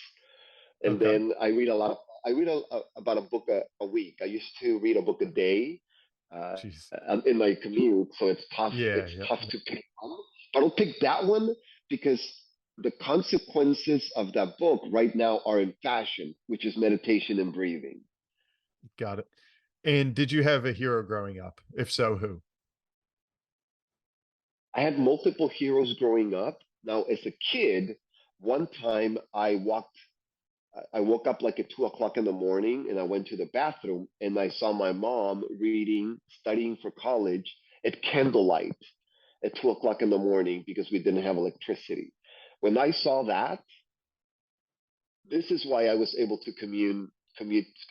And Okay. then I read about a book a week. I used to read a book a day uh, Jeez. in my commute, so it's tough. Yeah. It's Yeah. tough to pick one, but I'll pick that one because the consequences of that book right now are in fashion, which is meditation and breathing. Got it. And did you have a hero growing up? If so, who? I had multiple heroes growing up. Now, as a kid, one time I woke up like at 2 o'clock in the morning and I went to the bathroom and I saw my mom reading, studying for college at candlelight at 2 o'clock in the morning because we didn't have electricity. When I saw that, this is why I was able to commute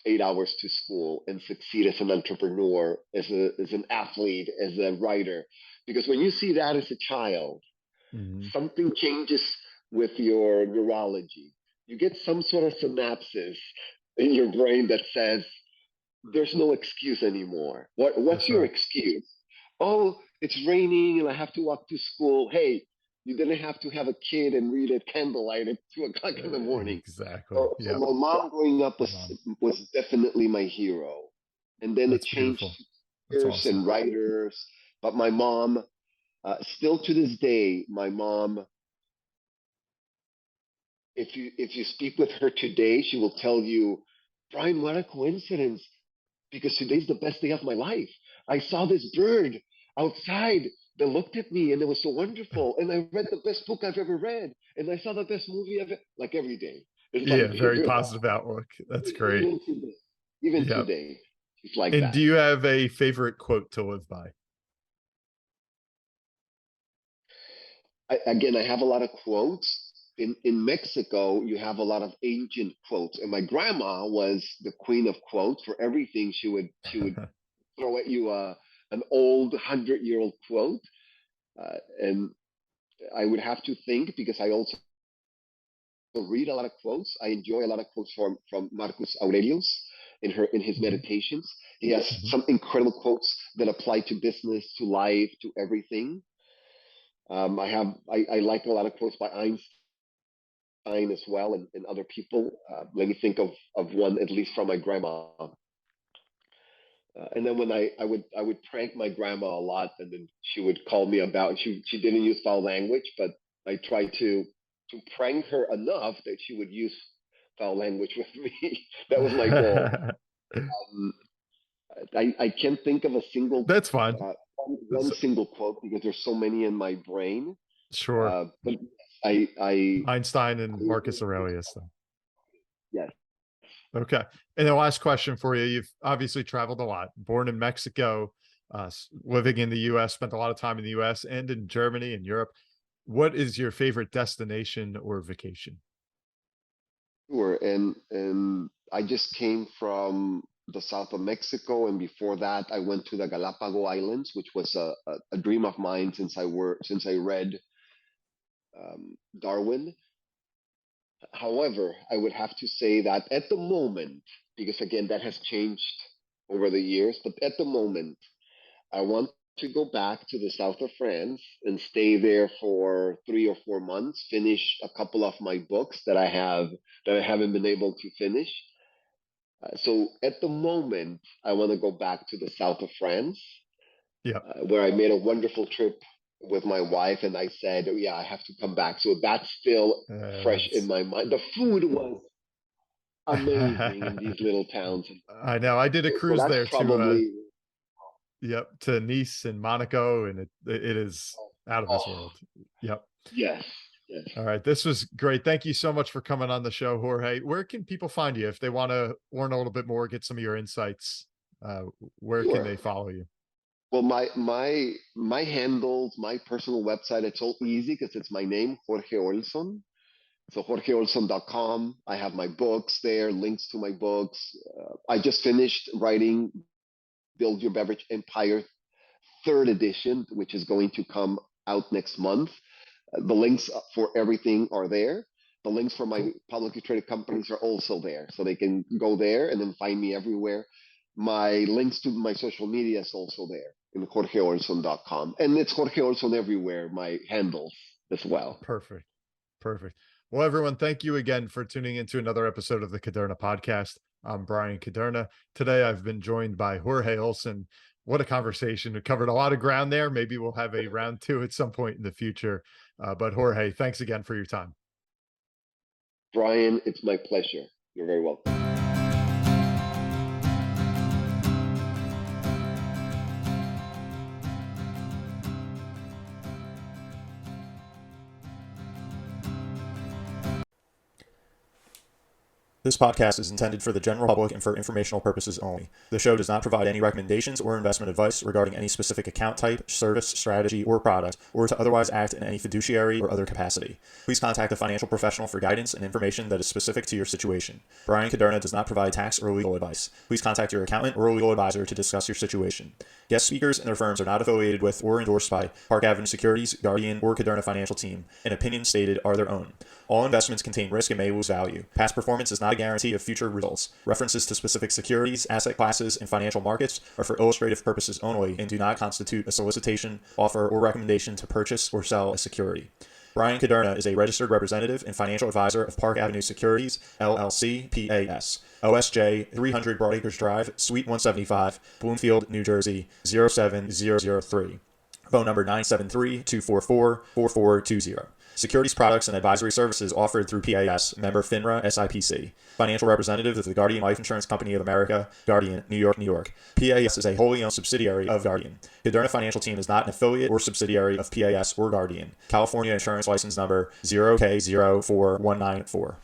8 hours to school and succeed as an entrepreneur, as an athlete, as a writer. Because when you see that as a child, Mhm. something changes with your neurology. You get some sort of synapses in your brain that says there's no excuse anymore. What's That's your right. excuse? Oh, it's raining and I have to walk to school. Hey, you didn't have to have a kid and read at candlelight at 2 o'clock in the morning. Exactly. So Yep. my mom growing up My mom. was definitely my hero, and then it That's changed beautiful. That's teachers awesome. and writers. But my mom, still to this day, my mom, if you speak with her today, she will tell you, Brian, what a coincidence! Because today's the best day of my life. I saw this bird outside that looked at me, and it was so wonderful. And I read the best book I've ever read, and I saw the best movie I've like every day. It's like Yeah, very positive outlook. That's great. even today, even Yep. today, it's like And do that. you have a favorite quote to live by? Again, I have a lot of quotes. In Mexico, you have a lot of ancient quotes, and my grandma was the queen of quotes. For everything, she would throw at you an old 100-year-old quote, and I would have to think because I also read a lot of quotes. I enjoy a lot of quotes from Marcus Aurelius in his Mhm. meditations. He has Mhm. some incredible quotes that apply to business, to life, to everything. I like a lot of quotes by Einstein as well and other people. Let me think of one at least from my grandma. And then when I would prank my grandma a lot, and then she would call me about. She didn't use foul language, but I tried to prank her enough that she would use foul language with me. That was my goal. Um, I can't think of a single That's fine. one single quote because there's so many in my brain. Sure. But I Einstein and Marcus Aurelius. Then. yes. Okay. And the last question for you. You've obviously traveled a lot, born in Mexico, living in the US, spent a lot of time in the US and in Germany and Europe. What is your favorite destination or vacation? Sure, and I just came from the south of Mexico, and before that, I went to the Galapagos Islands, which was a dream of mine since I read Darwin. However, I would have to say that at the moment, because again, that has changed over the years, but at the moment, I want to go back to the south of France and stay there for 3 or 4 months, finish a couple of my books that I haven't been able to finish. So at the moment, I want to go back to the south of France, Yeah. where I made a wonderful trip with my wife, and I said, oh, "Yeah, I have to come back." So that's still fresh in It's my mind. The food was amazing in these little towns. I know. I did a So cruise that's there to probably yep, to Nice and Monaco, and it is out of this Oh. world. Yep. Yes. Yes. All right. This was great. Thank you so much for coming on the show, Jorge. Where can people find you if they want to learn a little bit more, get some of your insights? Where can Sure. they follow you? Well, my handles, my personal website, it's all easy because it's my name, Jorge Olson. So jorgeolson.com. I have my books there, links to my books. I just finished writing Build Your Beverage Empire third edition, which is going to come out next month. The links for everything are there. The links for my publicly traded companies are also there. So they can go there and then find me everywhere. My links to my social media is also there in jorgeolson.com. And it's Jorge Olson everywhere, my handles as well. Perfect. Perfect. Well, everyone, thank you again for tuning into another episode of the Caderna podcast. I'm Brian Caderna. Today, I've been joined by Jorge Olson. What a conversation. We covered a lot of ground there. Maybe we'll have a round two at some point in the future. But Jorge, thanks again for your time. Brian, it's my pleasure. You're very welcome. This podcast is intended for the general public and for informational purposes only. The show does not provide any recommendations or investment advice regarding any specific account type, service, strategy, or product, or to otherwise act in any fiduciary or other capacity. Please contact a financial professional for guidance and information that is specific to your situation. Brian Caderna does not provide tax or legal advice. Please contact your accountant or legal advisor to discuss your situation. Guest speakers and their firms are not affiliated with or endorsed by Park Avenue Securities, Guardian, or Caderna Financial Team, and opinions stated are their own. All investments contain risk and may lose value. Past performance is not a guarantee of future results. References to specific securities, asset classes, and financial markets are for illustrative purposes only and do not constitute a solicitation, offer, or recommendation to purchase or sell a security. Brian Caderna is a registered representative and financial advisor of Park Avenue Securities, LLC, PAS. OSJ 300 Broadacres Drive, Suite 175, Bloomfield, New Jersey, 07003. Phone number 973-244-4420. Securities products and advisory services offered through PAS, member FINRA SIPC. Financial representative of the Guardian Life Insurance Company of America, Guardian, New York, New York. PAS is a wholly owned subsidiary of Guardian. Caderna Financial Team is not an affiliate or subsidiary of PAS or Guardian. California Insurance License Number 0K04194.